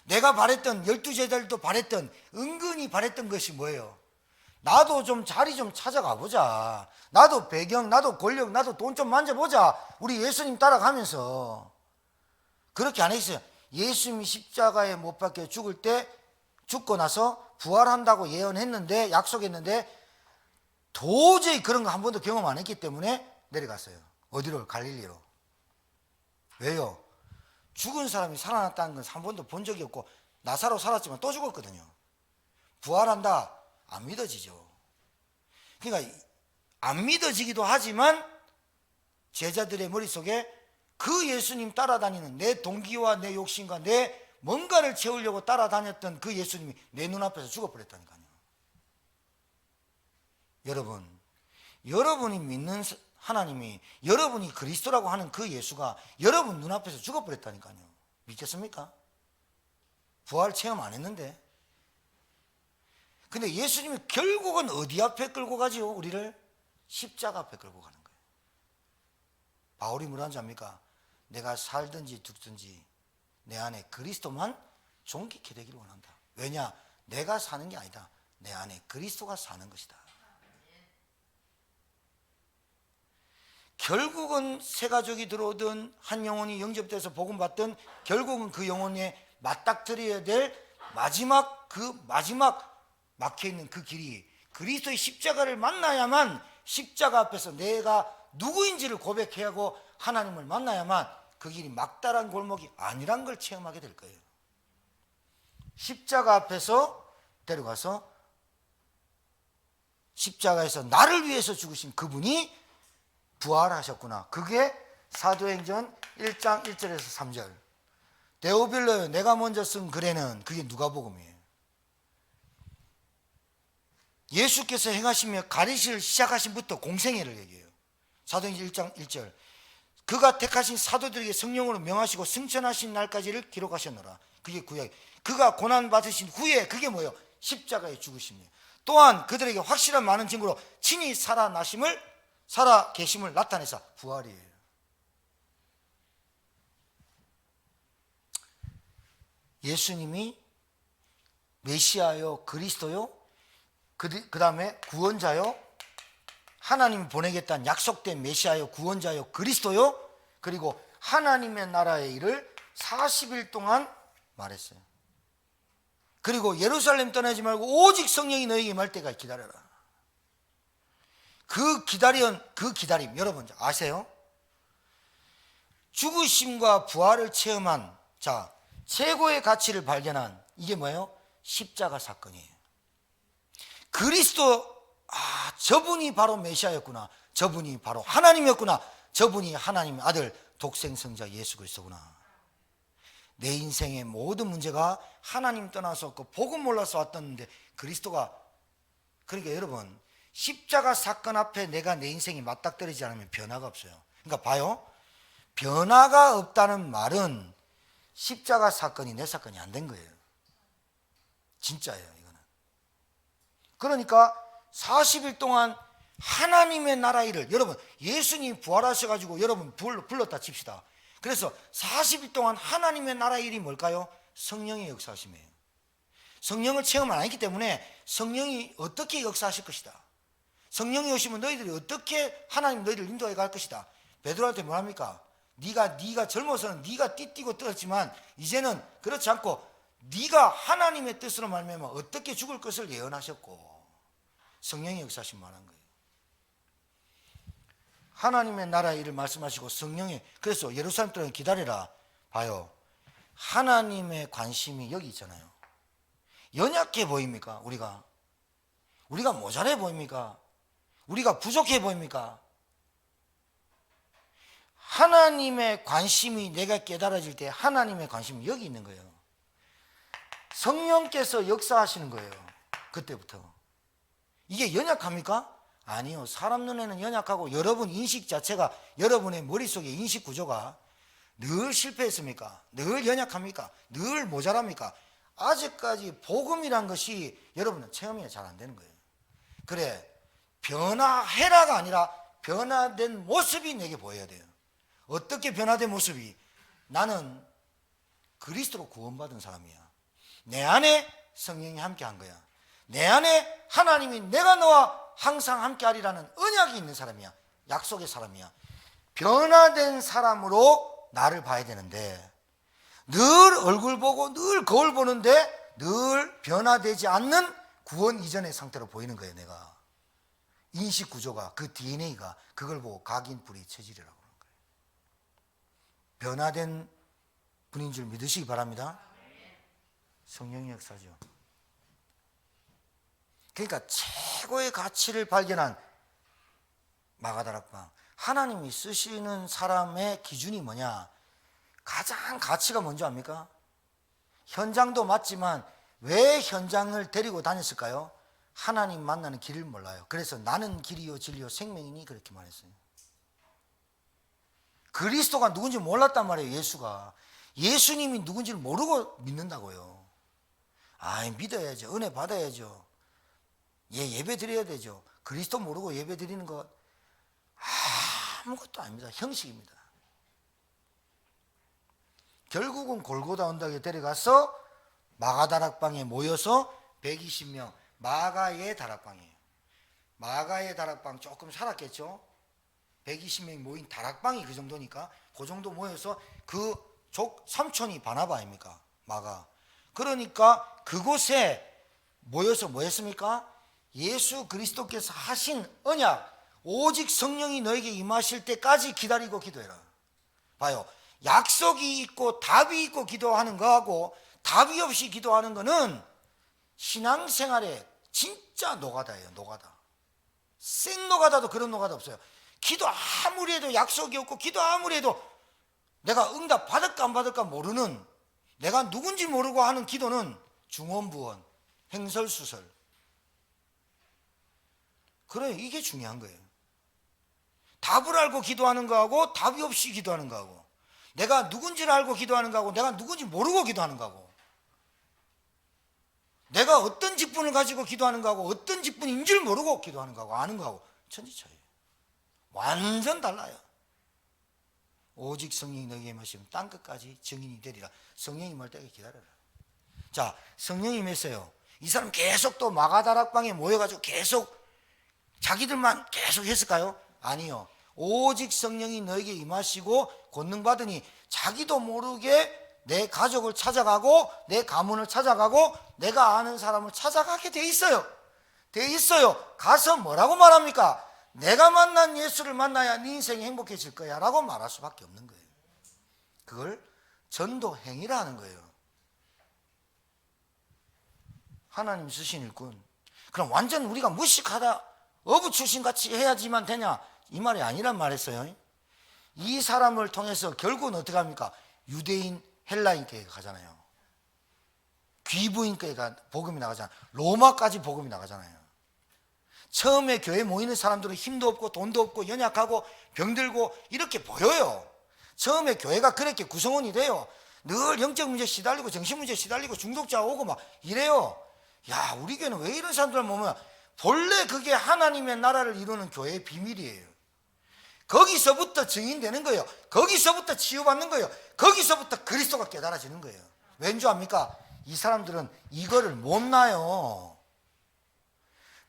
내가 바랬던 12제자들도 바랬던 은근히 바랬던 것이 뭐예요? 나도 좀 자리 좀 찾아가 보자. 나도 배경, 나도 권력, 나도 돈 좀 만져보자. 우리 예수님 따라가면서. 그렇게 안 했어요. 예수님이 십자가에 못 박혀 죽을 때 죽고 나서 부활한다고 예언했는데 약속했는데 도저히 그런 거 한 번도 경험 안 했기 때문에 내려갔어요. 어디로? 갈릴리로. 왜요? 죽은 사람이 살아났다는 건 한 번도 본 적이 없고 나사로 살았지만 또 죽었거든요. 부활한다? 안 믿어지죠. 그러니까 안 믿어지기도 하지만 제자들의 머릿속에 그 예수님 따라다니는 내 동기와 내 욕심과 내 뭔가를 채우려고 따라다녔던 그 예수님이 내 눈앞에서 죽어버렸다니까요. 여러분, 여러분이 믿는 하나님이, 여러분이 그리스도라고 하는 그 예수가 여러분 눈앞에서 죽어버렸다니까요. 믿겠습니까? 부활 체험 안 했는데. 근데 예수님이 결국은 어디 앞에 끌고 가지요? 우리를 십자가 앞에 끌고 가는 거예요. 바울이 뭐라는 줄 압니까? 내가 살든지 죽든지 내 안에 그리스도만 존귀케 되기를 원한다. 왜냐? 내가 사는 게 아니다. 내 안에 그리스도가 사는 것이다. 결국은 새 가족이 들어오든 한 영혼이 영접돼서 복음 받든 결국은 그 영혼에 맞닥뜨려야 될 마지막 막혀있는 그 길이 그리스도의 십자가를 만나야만, 십자가 앞에서 내가 누구인지를 고백해야 하고 하나님을 만나야만 그 길이 막다른 골목이 아니란 걸 체험하게 될 거예요. 십자가 앞에서 데려가서 십자가에서 나를 위해서 죽으신 그분이 부활하셨구나. 그게 사도행전 1장 1절에서 3절. 데오빌로요, 내가 먼저 쓴 글에는, 그게 누가복음이에요. 예수께서 행하시며 가르치시를 시작하신부터 공생애를 얘기해요. 사도행전 1장 1절. 그가 택하신 사도들에게 성령으로 명하시고 승천하신 날까지를 기록하셨노라. 그게 구약. 그가 고난 받으신 후에, 그게 뭐예요? 십자가에 죽으십니다. 또한 그들에게 확실한 많은 증거로 친히 살아 계심을 나타내사 부활이에요. 예수님이 메시아요, 그리스도요, 그 다음에 구원자요, 하나님이 보내겠다는 약속된 메시아요, 구원자요, 그리스도요, 그리고 하나님의 나라의 일을 40일 동안 말했어요. 그리고 예루살렘 떠나지 말고 오직 성령이 너에게 임할 때까지 기다려라. 그 기다림 여러분 아세요? 죽으심과 부활을 체험한 최고의 가치를 발견한 이게 뭐예요? 십자가 사건이에요. 그리스도, 저분이 바로 메시아였구나. 저분이 바로 하나님이었구나. 저분이 하나님의 아들 독생성자 예수 그리스도구나. 내 인생의 모든 문제가 하나님 떠나서 왔고 복음 몰라서 왔던데 그리스도가, 그러니까 여러분 십자가 사건 앞에 내가 내 인생이 맞닥뜨리지 않으면 변화가 없어요. 그러니까 봐요, 변화가 없다는 말은 십자가 사건이 내 사건이 안 된 거예요. 진짜예요 이거는. 그러니까 40일 동안 하나님의 나라 일을, 여러분 예수님이 부활하셔가지고 여러분 불렀다 칩시다. 그래서 40일 동안 하나님의 나라 일이 뭘까요? 성령의 역사하심이에요. 성령을 체험 안 했기 때문에 성령이 어떻게 역사하실 것이다, 성령이 오시면 너희들이 어떻게 하나님 너희를 인도해 갈 것이다. 베드로한테 뭐합니까? 네가 젊어서는 네가 띠뛰고 떨었지만 이제는 그렇지 않고 네가 하나님의 뜻으로 말미암아 어떻게 죽을 것을 예언하셨고, 성령의 역사하심 말한 거예요. 하나님의 나라의 일을 말씀하시고 성령의, 그래서 예루살렘 떠나 기다리라. 봐요, 하나님의 관심이 여기 있잖아요. 연약해 보입니까? 우리가 모자래 보입니까? 우리가 부족해 보입니까? 하나님의 관심이 내가 깨달아질 때 하나님의 관심이 여기 있는 거예요. 성령께서 역사하시는 거예요. 그때부터. 이게 연약합니까? 아니요. 사람 눈에는 연약하고 여러분 인식 자체가, 여러분의 머릿속의 인식 구조가 늘 실패했습니까? 늘 연약합니까? 늘 모자랍니까? 아직까지 복음이란 것이 여러분은 체험이 잘 안 되는 거예요. 그래, 변화해라가 아니라 변화된 모습이 내게 보여야 돼요. 어떻게 변화된 모습이? 나는 그리스도로 구원받은 사람이야. 내 안에 성령이 함께한 거야. 내 안에 하나님이 내가 너와 항상 함께하리라는 언약이 있는 사람이야. 약속의 사람이야. 변화된 사람으로 나를 봐야 되는데 늘 얼굴 보고 늘 거울 보는데 늘 변화되지 않는 구원 이전의 상태로 보이는 거예요. 내가 인식 구조가, 그 DNA가 그걸 보고 각인뿌리 체질이라고 하는 거예요. 변화된 분인 줄 믿으시기 바랍니다. 성령의 역사죠. 그러니까 최고의 가치를 발견한 마가다락방. 하나님이 쓰시는 사람의 기준이 뭐냐? 가장 가치가 뭔지 압니까? 현장도 맞지만 왜 현장을 데리고 다녔을까요? 하나님 만나는 길을 몰라요. 그래서 나는 길이요 진리요 생명이니 그렇게 말했어요. 그리스도가 누군지 몰랐단 말이에요. 예수가. 예수님이 누군지를 모르고 믿는다고요. 아이, 믿어야죠. 은혜 받아야죠. 예배 드려야 되죠. 그리스도 모르고 예배 드리는 것 아무것도 아닙니다. 형식입니다. 결국은 골고다 언덕에 데려가서 마가다락방에 모여서 120명, 마가의 다락방이에요. 마가의 다락방 조금 살았겠죠. 120명이 모인 다락방이 그 정도니까 그 정도 모여서 그 삼촌이 바나바 아닙니까? 마가. 그러니까 그곳에 모여서 뭐 했습니까? 예수 그리스도께서 하신 언약, 오직 성령이 너에게 임하실 때까지 기다리고 기도해라. 봐요. 약속이 있고 답이 있고 기도하는 거하고 답이 없이 기도하는 거는 신앙생활에 진짜 노가다예요. 노가다. 생노가다도 그런 노가다 없어요. 기도 아무리 해도 약속이 없고 기도 아무리 해도 내가 응답 받을까 안 받을까 모르는, 내가 누군지 모르고 하는 기도는 중언부언, 횡설수설. 그래, 이게 중요한 거예요. 답을 알고 기도하는 거하고 답이 없이 기도하는 거하고, 내가 누군지를 알고 기도하는 거하고 내가 누군지 모르고 기도하는 거하고, 내가 어떤 직분을 가지고 기도하는 거하고 어떤 직분인 줄 모르고 기도하는 거하고 아는 거하고 천지차이예요. 완전 달라요. 오직 성령이 너에게 임하시면 땅끝까지 증인이 되리라. 성령이 임할 때까지 기다려라. 자, 성령이 임했어요. 이 사람 계속 또 마가다락방에 모여가지고 계속 자기들만 계속 했을까요? 아니요. 오직 성령이 너에게 임하시고 권능 받으니 자기도 모르게 내 가족을 찾아가고 내 가문을 찾아가고 내가 아는 사람을 찾아가게 돼 있어요. 돼 있어요. 가서 뭐라고 말합니까? 내가 만난 예수를 만나야 네 인생이 행복해질 거야 라고 말할 수밖에 없는 거예요. 그걸 전도 행위라 하는 거예요. 하나님 쓰신 일꾼. 그럼 완전 우리가 무식하다, 어부 출신같이 해야지만 되냐? 이 말이 아니란 말했어요. 이 사람을 통해서 결국은 어떻게 합니까? 유대인, 헬라인 교회가 가잖아요. 귀부인 교회가 복음이 나가잖아요. 로마까지 복음이 나가잖아요. 처음에 교회 모이는 사람들은 힘도 없고 돈도 없고 연약하고 병들고 이렇게 보여요. 처음에 교회가 그렇게 구성원이 돼요. 늘 영적 문제 시달리고 정신 문제 시달리고 중독자 오고 막 이래요. 야, 우리 교회는 왜 이런 사람들을 보면 본래 그게 하나님의 나라를 이루는 교회의 비밀이에요. 거기서부터 증인되는 거예요. 거기서부터 치유받는 거예요. 거기서부터 그리스도가 깨달아지는 거예요. 왠지 압니까? 이 사람들은 이거를 못 나요.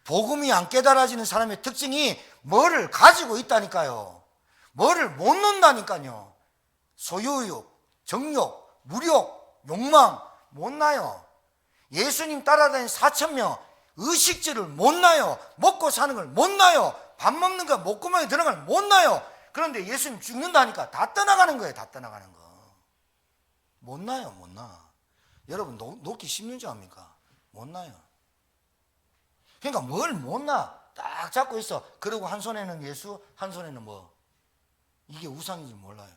복음이 안 깨달아지는 사람의 특징이 뭐를 가지고 있다니까요. 뭐를 못 논다니까요. 소유욕, 정욕, 무력, 욕망 못 나요. 예수님 따라다니는 4,000명 의식주를 못 나요. 먹고 사는 걸 못 나요. 밥 먹는 거 목구멍에 들어가는 걸 못 나요. 그런데 예수님 죽는다니까 다 떠나가는 거예요. 다 떠나가는 거. 못 나요. 못 나. 여러분 놓기 쉽는 줄 압니까? 못 나요. 그러니까 뭘 못 나. 딱 잡고 있어. 그리고 한 손에는 예수, 한 손에는 뭐. 이게 우상인지 몰라요.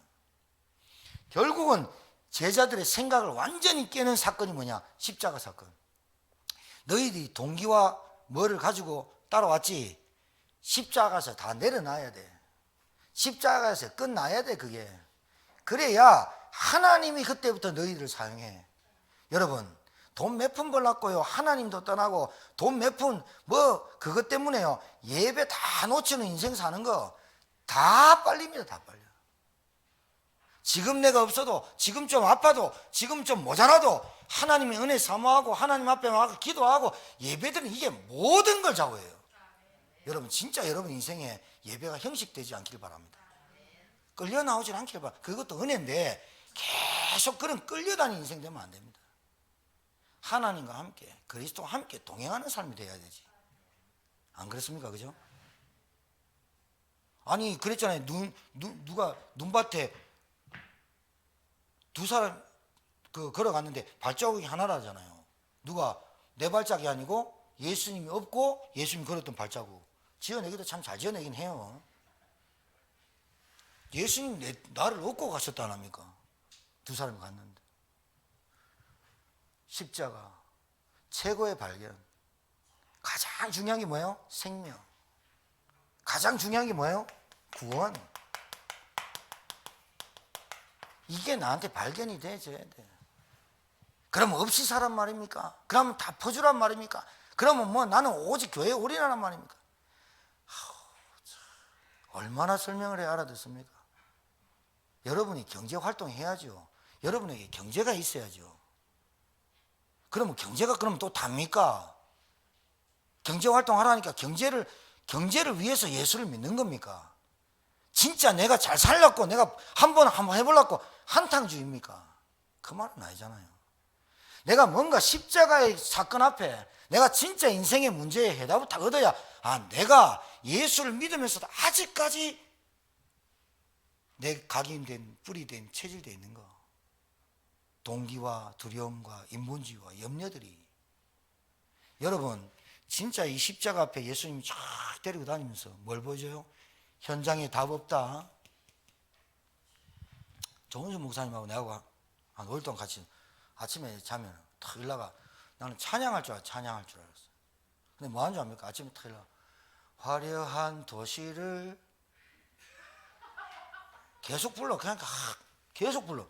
결국은 제자들의 생각을 완전히 깨는 사건이 뭐냐? 십자가 사건. 너희들이 동기와 뭐를 가지고 따라왔지? 십자가에서 다 내려놔야 돼. 십자가에서 끝나야 돼, 그게. 그래야 하나님이 그때부터 너희들을 사용해. 여러분, 돈 몇 푼 벌랐고요. 하나님도 떠나고 돈 몇 푼 뭐 그것 때문에요. 예배 다 놓치는 인생 사는 거 다 빨립니다. 다 빨려. 지금 내가 없어도, 지금 좀 아파도, 지금 좀 모자라도 하나님의 은혜 사모하고 하나님 앞에 와서 기도하고 예배드리는 이게 모든 걸 좌우해요. 여러분 진짜 여러분 인생에 예배가 형식되지 않기를 바랍니다. 끌려 나오질 않기를 바랍니다. 그것도 은혜인데 계속 그런 끌려다니는 인생 되면 안 됩니다. 하나님과 함께 그리스도와 함께 동행하는 삶이 돼야 되지. 안 그렇습니까? 그죠? 아니 그랬잖아요. 누가 눈밭에 두 사람 걸어갔는데 발자국이 하나라잖아요. 누가 내 발자국이 아니고 예수님이 없고 예수님이 걸었던 발자국. 지어내기도 참 잘 지어내긴 해요. 예수님 나를 얻고 가셨다 안 합니까? 두 사람이 갔는데. 십자가 최고의 발견. 가장 중요한 게 뭐예요? 생명. 가장 중요한 게 뭐예요? 구원. 이게 나한테 발견이 돼줘야 돼. 그럼 없이 살란 말입니까? 그러면 다 퍼주란 말입니까? 그러면 뭐 나는 오직 교회에 올인하란 말입니까? 얼마나 설명을 해야 알아듣습니까? 여러분이 경제 활동해야죠. 여러분에게 경제가 있어야죠. 그러면 경제가 그러면 또 답니까? 경제 활동하라니까 경제를 위해서 예수를 믿는 겁니까? 진짜 내가 잘 살려고 내가 한번 해보려고 한탕주의입니까? 그 말은 아니잖아요. 내가 뭔가 십자가의 사건 앞에 내가 진짜 인생의 문제에 해답을 딱 얻어야 내가 예수를 믿으면서도 아직까지 내 각인된 뿌리된 체질되어 있는 거. 동기와 두려움과 인본주의와 염려들이. 여러분 진짜 이 십자가 앞에 예수님이 쫙 데리고 다니면서 뭘 보여줘요? 현장에 답 없다. 정은수 목사님하고 내하고 한 5일 동안 같이 아침에 자면 탁 일나가. 나는 찬양할 줄 알았어. 근데 뭐 하는 줄 압니까? 아침에 탁 일나가 화려한 도시를 계속 불러. 그냥 계속 불러.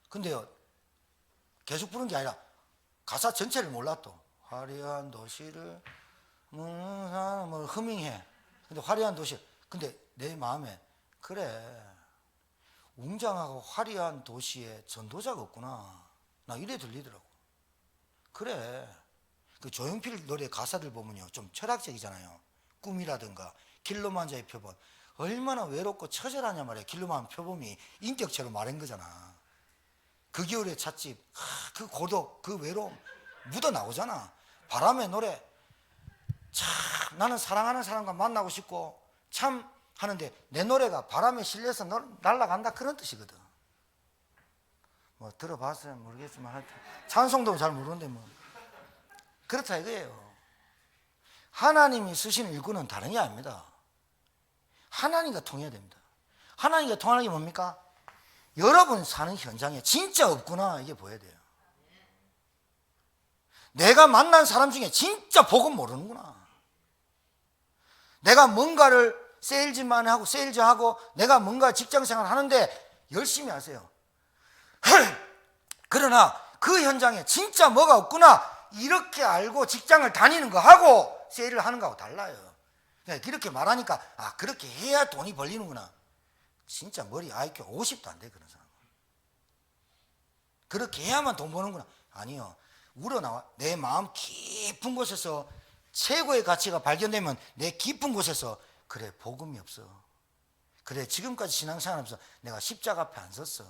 근데요 계속 부른 게 아니라 가사 전체를 몰라 또. 화려한 도시를 뭐 허밍해. 근데 화려한 도시. 근데 내 마음에 그래 웅장하고 화려한 도시에 전도자가 없구나. 나 이래 들리더라고. 그래 그 조용필 노래 가사들 보면요 좀 철학적이잖아요. 꿈이라든가 길로만자의 표본. 얼마나 외롭고 처절하냐 말이야. 길로만 표범이 인격체로 말한 거잖아. 그 겨울의 찻집, 그 고독, 그 외로움 묻어 나오잖아. 바람의 노래. 참 나는 사랑하는 사람과 만나고 싶고 참 하는데 내 노래가 바람에 실려서 날아간다 그런 뜻이거든. 뭐 들어봤어요 모르겠지만 하여튼 찬송도 잘 모르는데 뭐 그렇다 이거예요. 하나님이 쓰시는 일꾼은 다른 게 아닙니다. 하나님과 통해야 됩니다. 하나님과 통하는 게 뭡니까? 여러분 사는 현장에 진짜 없구나 이게 보여야 돼요. 내가 만난 사람 중에 진짜 복음 모르는구나. 내가 뭔가를 세일즈하고 내가 뭔가 직장생활 하는데 열심히 하세요. 그러나 그 현장에 진짜 뭐가 없구나 이렇게 알고 직장을 다니는 거하고 세일을 하는 거하고 달라요. 그렇게 말하니까 그렇게 해야 돈이 벌리는구나. 진짜 머리 IQ 50도 안 돼 그런 사람. 그렇게 해야만 돈 버는구나. 아니요. 우러나와 내 마음 깊은 곳에서 최고의 가치가 발견되면 내 깊은 곳에서 그래 복음이 없어. 그래 지금까지 신앙생활하면서 내가 십자가 앞에 안 섰어.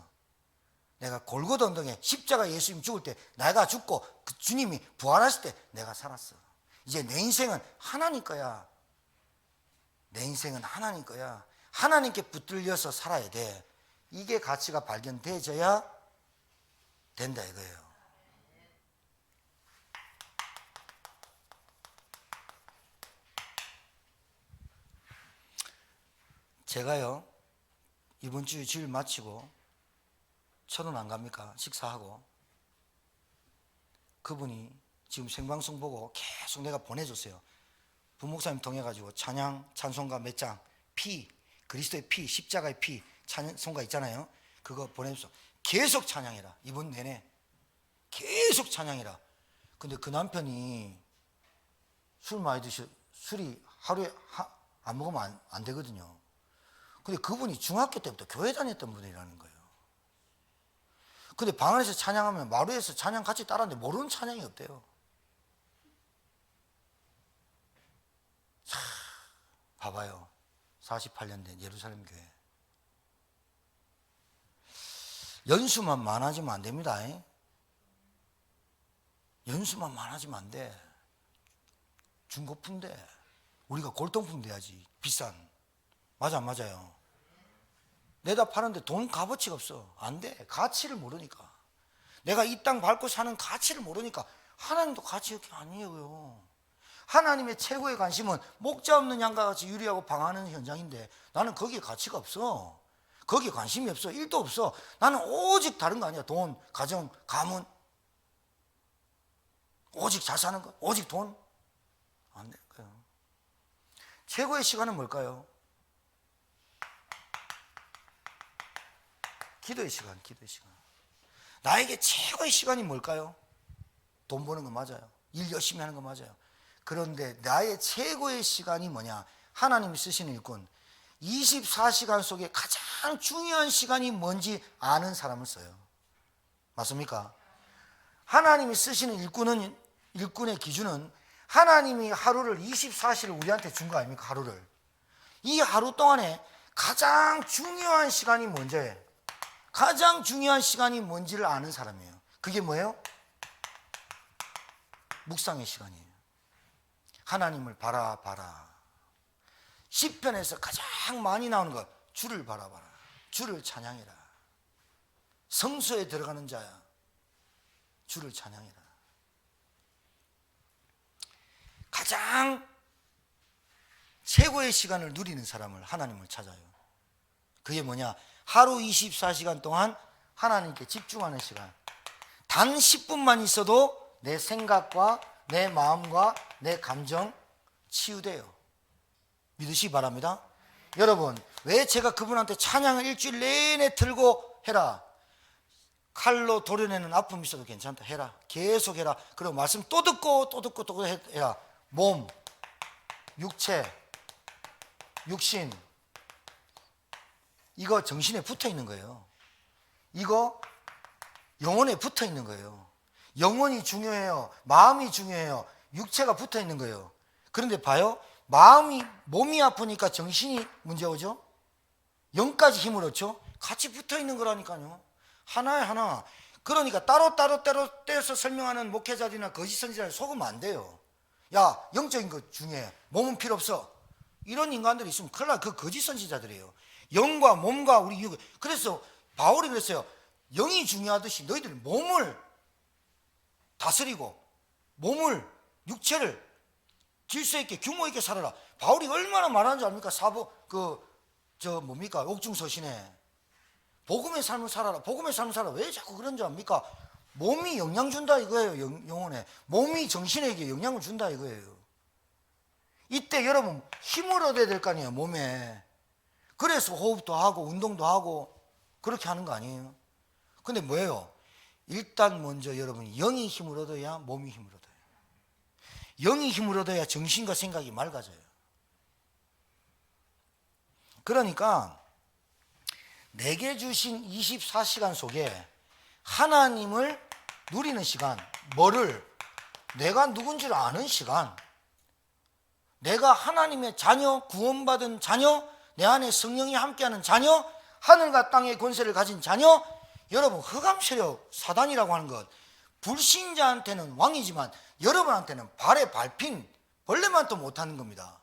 내가 골고다 언덕에 십자가 예수님 죽을 때 내가 죽고 그 주님이 부활하실 때 내가 살았어. 이제 내 인생은 하나님 거야. 내 인생은 하나님 거야. 하나님께 붙들려서 살아야 돼. 이게 가치가 발견되어야 된다 이거예요. 제가요 이번 주에 주일 마치고 천원 안 갑니까? 식사하고 그분이 지금 생방송 보고 계속 내가 보내줬어요. 부목사님 통해가지고 찬양 찬송가 몇 장 피 그리스도의 피 십자가의 피 찬송가 있잖아요. 그거 보내줬어. 계속 찬양해라. 이번 내내 계속 찬양해라. 근데 그 남편이 술 많이 술이 하루에 안 먹으면 안 되거든요. 근데 그분이 중학교 때부터 교회 다녔던 분이라는 거예요. 근데 방 안에서 찬양하면 마루에서 찬양 같이 따라하는데 모르는 찬양이 없대요. 자, 봐봐요. 48년 된 예루살렘 교회. 연수만 많아지면 안 됩니다. 연수만 많아지면 안 돼. 중고품 돼. 우리가 골동품 돼야지. 비싼. 맞아, 안 맞아요? 내다 파는데 돈 값어치가 없어. 안 돼. 가치를 모르니까. 내가 이 땅 밟고 사는 가치를 모르니까. 하나님도 가치 없게 아니에요. 하나님의 최고의 관심은 목자 없는 양과 같이 유리하고 방황하는 현장인데 나는 거기에 가치가 없어. 거기에 관심이 없어. 일도 없어. 나는 오직 다른 거 아니야. 돈, 가정, 가문. 오직 잘 사는 거. 오직 돈. 안 될 거예요. 최고의 시간은 뭘까요? 기도의 시간, 기도의 시간. 나에게 최고의 시간이 뭘까요? 돈 버는 거 맞아요. 일 열심히 하는 거 맞아요. 그런데 나의 최고의 시간이 뭐냐? 하나님이 쓰시는 일꾼. 24시간 속에 가장 중요한 시간이 뭔지 아는 사람을 써요. 맞습니까? 하나님이 쓰시는 일꾼의 기준은 하나님이 하루를 24시를 우리한테 준 거 아닙니까? 하루를. 이 하루 동안에 가장 중요한 시간이 뭔지, 가장 중요한 시간이 뭔지를 아는 사람이에요. 그게 뭐예요? 묵상의 시간이에요. 하나님을 바라봐라. 시편에서 가장 많이 나오는 것, 주를 바라봐라. 주를 찬양해라. 성소에 들어가는 자야, 주를 찬양해라. 가장 최고의 시간을 누리는 사람을 하나님을 찾아요. 그게 뭐냐? 하루 24시간 동안 하나님께 집중하는 시간. 단 10분만 있어도 내 생각과 내 마음과 내 감정 치유돼요. 믿으시기 바랍니다. 여러분, 왜 제가 그분한테 찬양을 일주일 내내 들고 해라. 칼로 도려내는 아픔이 있어도 괜찮다. 해라. 계속 해라. 그리고 말씀 또 듣고 또 듣고 또 해라. 몸, 육체, 육신, 이거 정신에 붙어 있는 거예요. 이거 영혼에 붙어 있는 거예요. 영혼이 중요해요. 마음이 중요해요. 육체가 붙어 있는 거예요. 그런데 봐요. 몸이 아프니까 정신이 문제 오죠? 영까지 힘을 얻죠? 같이 붙어 있는 거라니까요. 하나에 하나. 그러니까 따로 떼서 설명하는 목회자들이나 거짓 선지자를 속으면 안 돼요. 야, 영적인 거 중요해. 몸은 필요 없어. 이런 인간들이 있으면 큰일 나. 그 거짓 선지자들이에요. 영과 몸과 우리 육. 그래서 바울이 그랬어요. 영이 중요하듯이 너희들 몸을 다스리고 몸을, 육체를 질서 있게 규모 있게 살아라. 바울이 얼마나 말하는지 압니까? 옥중서신에 복음의 삶을 살아라. 복음의 삶을 살아라. 왜 자꾸 그런 줄 압니까? 몸이 영향 준다 이거예요. 영혼에. 몸이 정신에게 영향을 준다 이거예요. 이때 여러분 힘을 얻어야 될 거 아니에요. 몸에. 그래서 호흡도 하고 운동도 하고 그렇게 하는 거 아니에요. 근데 뭐예요? 일단 먼저 여러분 영이 힘을 얻어야 몸이 힘을 얻어요. 영이 힘을 얻어야 정신과 생각이 맑아져요. 그러니까 내게 주신 24시간 속에 하나님을 누리는 시간, 내가 누군지를 아는 시간, 내가 하나님의 자녀, 구원받은 자녀, 내 안에 성령이 함께하는 자녀, 하늘과 땅의 권세를 가진 자녀. 여러분, 흑암 세력 사단이라고 하는 것, 불신자한테는 왕이지만 여러분한테는 발에 밟힌 벌레만도 못하는 겁니다.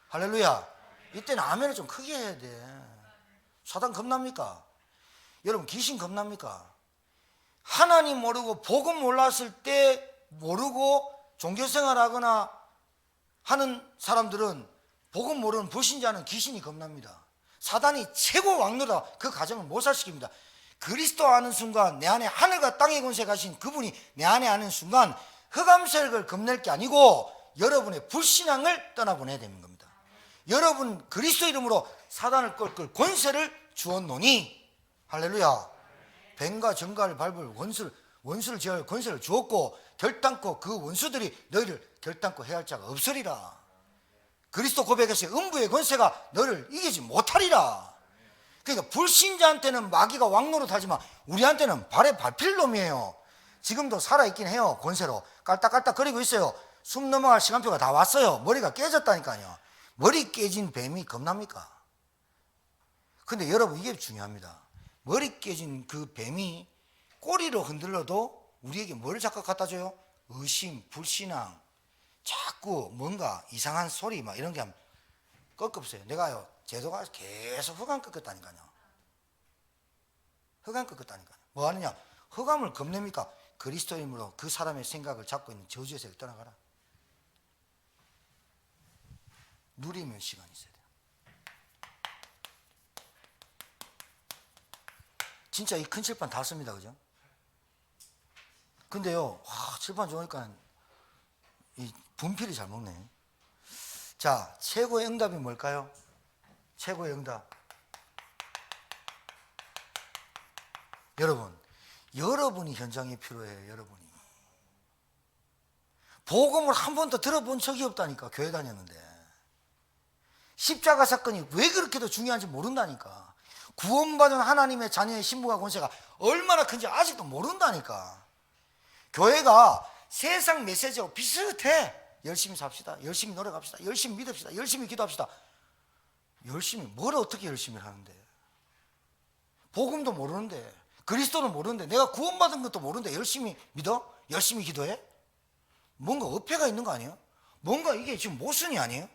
할렐루야. 이때는 아멘을 좀 크게 해야 돼. 사단 겁납니까? 여러분, 귀신 겁납니까? 하나님 모르고 복음 몰랐을 때 모르고 종교생활하거나 하는 사람들은, 복음 모르는 불신자는 귀신이 겁납니다. 사단이 최고 왕노라 그 가정을 몰살시킵니다. 그리스도 아는 순간, 내 안에 하늘과 땅의 권세 가신 그분이 내 안에 아는 순간 흑암 세력을 겁낼 게 아니고 여러분의 불신앙을 떠나보내야 되는 겁니다. 여러분 그리스도 이름으로 사단을 꺾을 권세를 주었노니, 할렐루야. 뱀과 정갈을 밟을 원수를 제할 권세를 주었고, 결단코 그 원수들이 너희를 결단코 해할 자가 없으리라. 그리스도 고백했어요. 음부의 권세가 너를 이기지 못하리라. 그러니까 불신자한테는 마귀가 왕노릇하지만 우리한테는 발에 밟힐 놈이에요. 지금도 살아있긴 해요. 권세로 깔딱깔딱거리고 있어요. 숨 넘어갈 시간표가 다 왔어요. 머리가 깨졌다니까요. 머리 깨진 뱀이 겁납니까? 근데 여러분, 이게 중요합니다. 머리 깨진 그 뱀이 꼬리로 흔들러도 우리에게 뭘 자꾸 갖다 줘요? 의심, 불신앙, 자꾸 뭔가 이상한 소리 막 이런 게 하면 꺾없어요. 내가요, 제도가 계속 흑암 꺾었다니까요. 흑암 꺾었다니까요. 뭐 하느냐? 흑암을 겁냅니까? 그리스도인으로 그 사람의 생각을 잡고 있는 저주에서 떠나가라. 누리면 시간이 있어야 돼요. 진짜 이 큰 칠판 다 씁니다. 그죠? 근데요, 칠판 좋으니까 이 분필이 잘 먹네. 자, 최고의 응답이 뭘까요? 최고의 응답. 여러분이 현장에 필요해요. 여러분이. 복음을 한 번도 들어본 적이 없다니까. 교회 다녔는데. 십자가 사건이 왜 그렇게도 중요한지 모른다니까. 구원받은 하나님의 자녀의 신분과 권세가 얼마나 큰지 아직도 모른다니까. 교회가 세상 메시지하고 비슷해. 열심히 삽시다. 열심히 노력합시다. 열심히 믿읍시다. 열심히 기도합시다. 열심히 뭘 어떻게 열심히 하는데? 복음도 모르는데, 그리스도는 모르는데, 내가 구원받은 것도 모르는데 열심히 믿어? 열심히 기도해? 뭔가 어폐가 있는 거 아니에요? 뭔가 이게 지금 모순이 아니에요?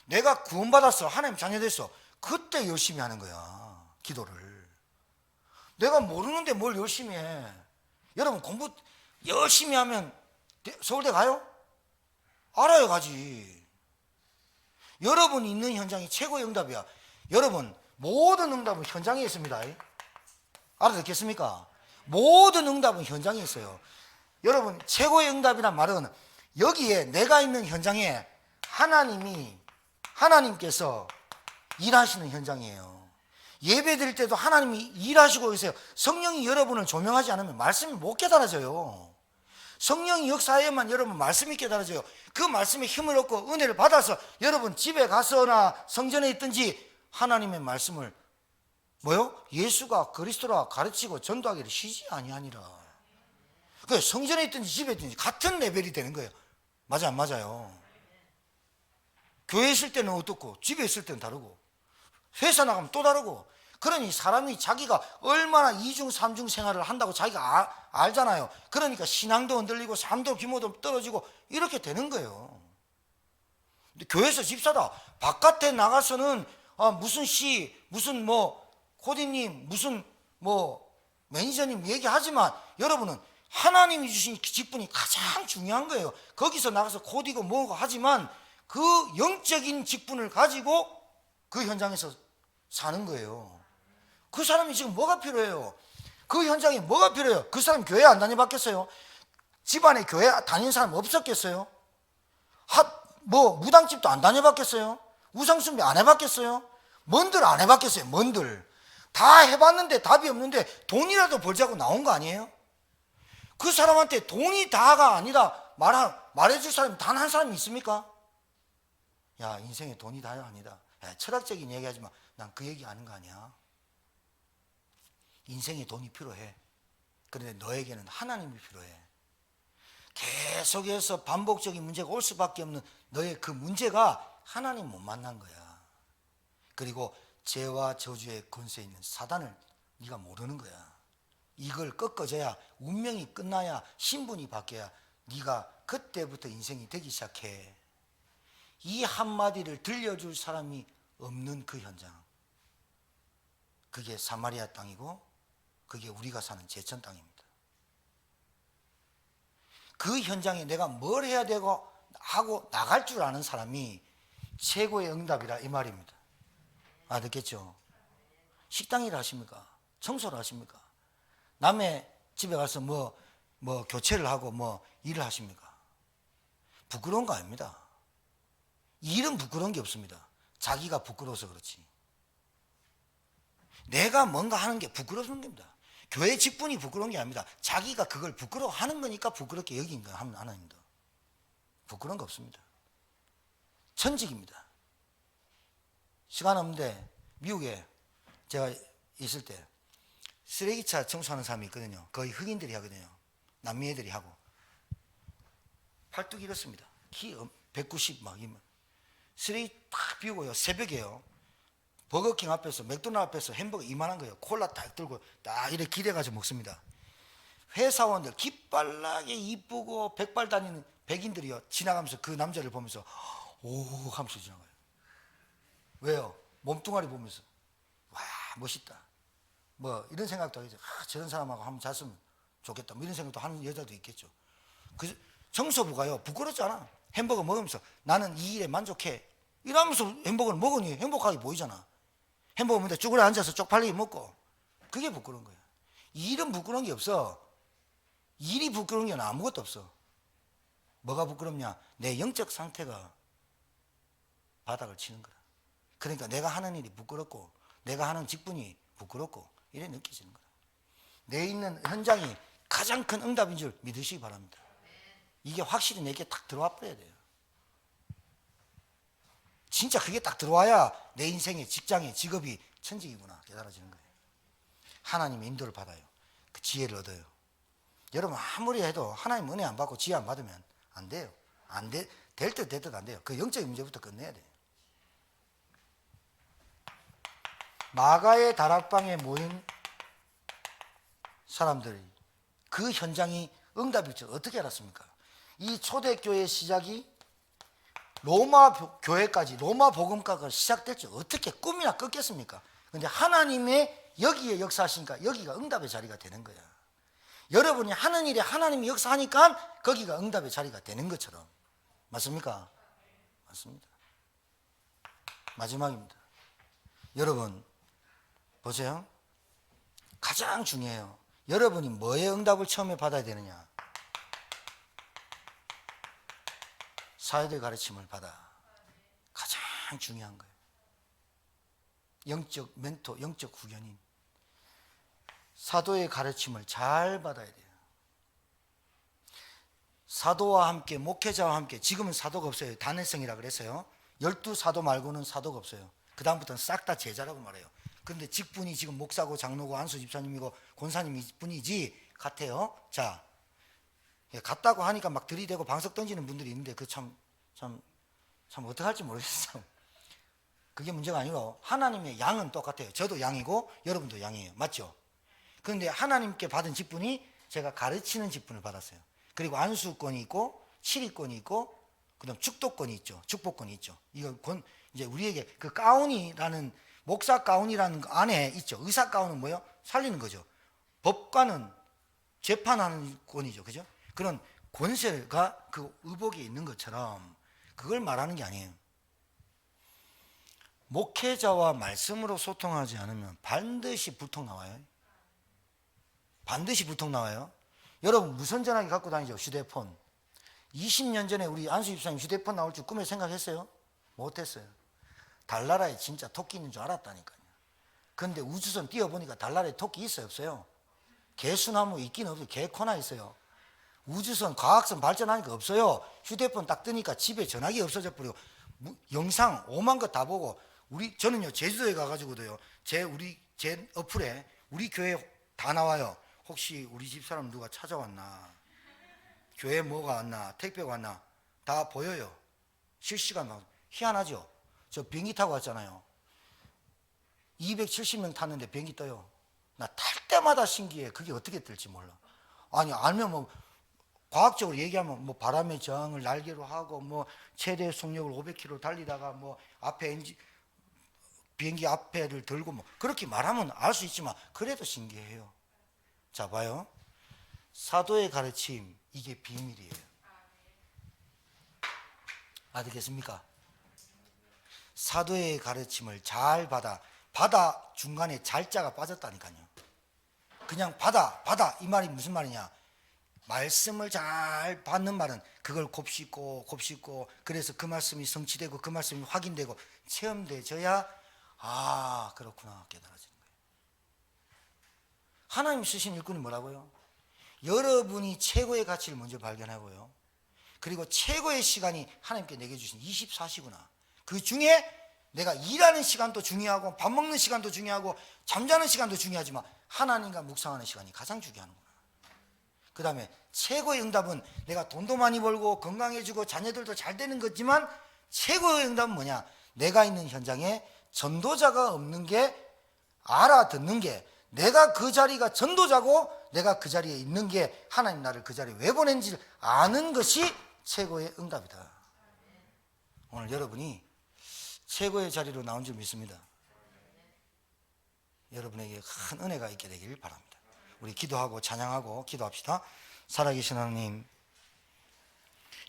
내가 구원받았어. 하나님 자녀 됐어. 그때 열심히 하는 거야. 기도를. 내가 모르는데 뭘 열심히 해? 여러분 공부 열심히 하면 서울대 가요? 알아야 가지. 여러분이 있는 현장이 최고의 응답이야. 여러분 모든 응답은 현장에 있습니다. 알아듣겠습니까? 모든 응답은 현장에 있어요. 여러분 최고의 응답이란 말은 여기에 내가 있는 현장에 하나님께서 일하시는 현장이에요. 예배 드릴 때도 하나님이 일하시고 계세요. 성령이 여러분을 조명하지 않으면 말씀이 못 깨달아져요. 성령이 역사해야만 여러분 말씀이 깨달아져요. 그 말씀에 힘을 얻고 은혜를 받아서 여러분 집에 가서나 성전에 있든지 하나님의 말씀을 예수가 그리스도라 가르치고 전도하기를 쉬지 아니하니라. 그 성전에 있든지 집에 있든지 같은 레벨이 되는 거예요. 맞아 안 맞아요? 교회에 있을 때는 어떻고 집에 있을 때는 다르고 회사 나가면 또 다르고. 그러니 사람이 자기가 얼마나 이중 삼중 생활을 한다고 자기가 알잖아요. 그러니까 신앙도 흔들리고 삶도 규모도 떨어지고 이렇게 되는 거예요. 근데 교회에서 집사다 바깥에 나가서는 무슨 무슨 코디님 무슨 매니저님 얘기하지만 여러분은 하나님이 주신 직분이 가장 중요한 거예요. 거기서 나가서 코디고 뭐고 하지만 그 영적인 직분을 가지고 그 현장에서 사는 거예요. 그 사람이 지금 뭐가 필요해요? 그 현장에 뭐가 필요해요? 그 사람 교회 안 다녀봤겠어요? 집안에 교회 다니는 사람 없었겠어요? 무당집도 안 다녀봤겠어요? 우상숭배 안 해봤겠어요? 뭔들 안 해봤겠어요? 뭔들 다 해봤는데 답이 없는데 돈이라도 벌자고 나온 거 아니에요? 그 사람한테 돈이 다가 아니라 말해줄 사람이 단 한 사람이 있습니까? 야, 인생에 돈이 다야 아니다. 야, 철학적인 얘기하지 마. 난 그 얘기 아는 거 아니야. 인생에 돈이 필요해. 그런데 너에게는 하나님이 필요해. 계속해서 반복적인 문제가 올 수밖에 없는 너의 그 문제가 하나님 못 만난 거야. 그리고 죄와 저주의 권세에 있는 사단을 네가 모르는 거야. 이걸 꺾어져야 운명이 끝나야 신분이 바뀌어야 네가 그때부터 인생이 되기 시작해. 이 한마디를 들려줄 사람이 없는 그 현장, 그게 사마리아 땅이고 그게 우리가 사는 제천 땅입니다. 그 현장에 내가 뭘 해야 되고 하고 나갈 줄 아는 사람이 최고의 응답이라 이 말입니다. 듣겠죠? 식당 일 하십니까? 청소를 하십니까? 남의 집에 가서 교체를 하고 일을 하십니까? 부끄러운 거 아닙니다. 일은 부끄러운 게 없습니다. 자기가 부끄러워서 그렇지. 내가 뭔가 하는 게 부끄러운 겁니다. 교회 직분이 부끄러운 게 아닙니다. 자기가 그걸 부끄러워하는 거니까 부끄럽게 여긴 거예요. 하나님도. 부끄러운 거 없습니다. 천직입니다. 시간 없는데 미국에 제가 있을 때 쓰레기차 청소하는 사람이 있거든요. 거의 흑인들이 하거든요. 남미 애들이 하고. 팔뚝 이렇습니다. 키 190 쓰레기 딱 비우고요. 새벽에요. 버거킹 앞에서 맥도날드 앞에서 햄버거 이만한 거예요. 콜라 딱 들고 딱 이렇게 기대가지고 먹습니다. 회사원들 기빨나게 이쁘고 백발 다니는 백인들이요. 지나가면서 그 남자를 보면서 오 하면서 지나가요. 왜요? 몸뚱아리 보면서 와 멋있다 뭐 이런 생각도 하겠죠. 저런 사람하고 한번 잤으면 좋겠다 뭐 이런 생각도 하는 여자도 있겠죠. 그 정서부가요 부끄럽잖아. 햄버거 먹으면서 나는 이 일에 만족해 이러면서 햄버거를 먹으니 행복하게 보이잖아. 햄버거 먹는데 쭈그려 앉아서 쪽팔리게 먹고 그게 부끄러운 거야. 일은 부끄러운 게 없어. 일이 부끄러운 게 아무것도 없어. 뭐가 부끄럽냐? 내 영적 상태가 바닥을 치는 거야. 그러니까 내가 하는 일이 부끄럽고 내가 하는 직분이 부끄럽고 이래 느껴지는 거야. 내 있는 현장이 가장 큰 응답인 줄 믿으시기 바랍니다. 이게 확실히 내게 딱 들어와 버려야 돼요. 진짜 그게 딱 들어와야 내 인생의 직장의 직업이 천직이구나 깨달아지는 거예요. 하나님의 인도를 받아요. 그 지혜를 얻어요. 여러분 아무리 해도 하나님 은혜 안 받고 지혜 안 받으면 안 돼요. 안 돼, 될 듯 될 듯 안 돼요. 그 영적인 문제부터 끝내야 돼요. 마가의 다락방에 모인 사람들이 그 현장이 응답일 줄 어떻게 알았습니까? 이 초대교회의 시작이 로마 교회까지 로마 복음가가 시작될 줄 어떻게 꿈이나 꿨겠습니까? 그런데 하나님의 여기에 역사하시니까 여기가 응답의 자리가 되는 거야. 여러분이 하는 일에 하나님이 역사하니까 거기가 응답의 자리가 되는 것처럼. 맞습니까? 맞습니다. 마지막입니다. 여러분 보세요. 가장 중요해요. 여러분이 뭐의 응답을 처음에 받아야 되느냐? 사도의 가르침을 받아. 가장 중요한 거예요. 영적 멘토, 영적 후견인. 사도의 가르침을 잘 받아야 돼요. 사도와 함께 목회자와 함께 지금은 사도가 없어요. 단회성이라 그랬어요. 12사도 말고는 사도가 없어요. 그 다음부터는 싹 다 제자라고 말해요. 그런데 직분이 지금 목사고 장로고 안수 집사님이고 권사님이 뿐이지 같아요. 자, 같다고 하니까 막 들이대고 방석 던지는 분들이 있는데 그 참 어떻게 할지 모르겠어요. 그게 문제가 아니고 하나님의 양은 똑같아요. 저도 양이고 여러분도 양이에요. 맞죠? 그런데 하나님께 받은 직분이 제가 가르치는 직분을 받았어요. 그리고 안수권이 있고 치리권이 있고 그다음 축도권이 있죠. 축복권이 있죠. 이거 이제 우리에게 그 가운이라는 목사 가운이라는 거 안에 있죠. 의사 가운은 뭐예요? 살리는 거죠. 법관은 재판하는 권이죠. 그죠? 그런 권세가 그 의복에 있는 것처럼 그걸 말하는 게 아니에요. 목회자와 말씀으로 소통하지 않으면 반드시 불통 나와요. 반드시 불통 나와요. 여러분 무선 전화기 갖고 다니죠. 휴대폰. 20년 전에 우리 안수 집사님 휴대폰 나올 줄 꿈에 생각했어요? 못했어요. 달나라에 진짜 토끼 있는 줄 알았다니까요. 그런데 우주선 띄워보니까 달나라에 토끼 있어요? 없어요? 개수나무 있긴 없어요. 개코나 있어요. 우주선 과학선 발전하니까 없어요. 휴대폰 딱 뜨니까 집에 전화기 없어져 버리고 영상 오만 거 다 보고 저는요 제주도에 가가지고도요 제 어플에 우리 교회 다 나와요. 혹시 우리 집사람 누가 찾아왔나, 교회 뭐가 왔나, 택배가 왔나 다 보여요. 실시간 방송. 희한하죠. 저 비행기 타고 왔잖아요. 270명 탔는데 비행기 떠요. 나 탈 때마다 신기해. 그게 어떻게 뜰지 몰라. 아니 알면 뭐 과학적으로 얘기하면 뭐 바람의 저항을 날개로 하고 뭐 최대 속력을 500km 달리다가 뭐 앞에 비행기 앞에를 들고 뭐 그렇게 말하면 알 수 있지만 그래도 신기해요. 자 봐요. 사도의 가르침 이게 비밀이에요. 알겠습니까? 사도의 가르침을 잘 받아 중간에 잘자가 빠졌다니까요. 그냥 받아 이 말이 무슨 말이냐? 말씀을 잘 받는 말은 그걸 곱씹고 그래서 그 말씀이 성취되고 그 말씀이 확인되고 체험되져야 그렇구나 깨달아지는 거예요. 하나님 쓰신 일꾼이 뭐라고요? 여러분이 최고의 가치를 먼저 발견하고요. 그리고 최고의 시간이 하나님께 내게 주신 24시구나. 그 중에 내가 일하는 시간도 중요하고 밥 먹는 시간도 중요하고 잠자는 시간도 중요하지만 하나님과 묵상하는 시간이 가장 중요하는구나. 그 다음에 최고의 응답은 내가 돈도 많이 벌고 건강해지고 자녀들도 잘 되는 거지만 최고의 응답은 뭐냐? 내가 있는 현장에 전도자가 없는 게 알아듣는 게 내가 그 자리가 전도자고 내가 그 자리에 있는 게 하나님 나를 그 자리에 왜 보낸지를 아는 것이 최고의 응답이다. 오늘 여러분이 최고의 자리로 나온 줄 믿습니다. 여러분에게 큰 은혜가 있게 되길 바랍니다. 우리 기도하고 찬양하고 기도합시다. 살아계신 하나님,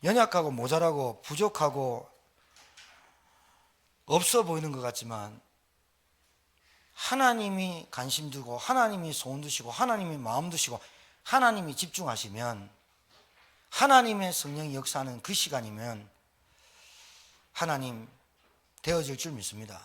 연약하고 모자라고 부족하고 없어 보이는 것 같지만 하나님이 관심 두고 하나님이 소원 두시고 하나님이 마음 두시고 하나님이 집중하시면, 하나님의 성령이 역사하는 그 시간이면 하나님 되어질 줄 믿습니다.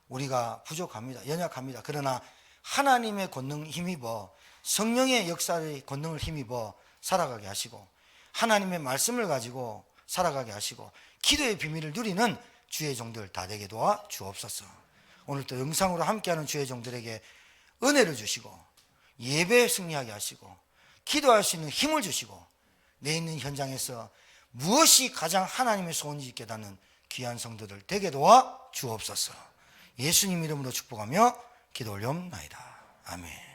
우리가 부족합니다. 연약합니다. 그러나 하나님의 권능 힘입어, 성령의 역사의 권능을 힘입어 살아가게 하시고, 하나님의 말씀을 가지고 살아가게 하시고, 기도의 비밀을 누리는 주의 종들 다 되게 도와 주옵소서. 오늘도 영상으로 함께하는 주의 종들에게 은혜를 주시고 예배에 승리하게 하시고 기도할 수 있는 힘을 주시고, 내 있는 현장에서 무엇이 가장 하나님의 소원인지 깨닫는 귀한 성도들 되게 도와 주옵소서. 예수님 이름으로 축복하며 기도 올려옵나이다. 아멘.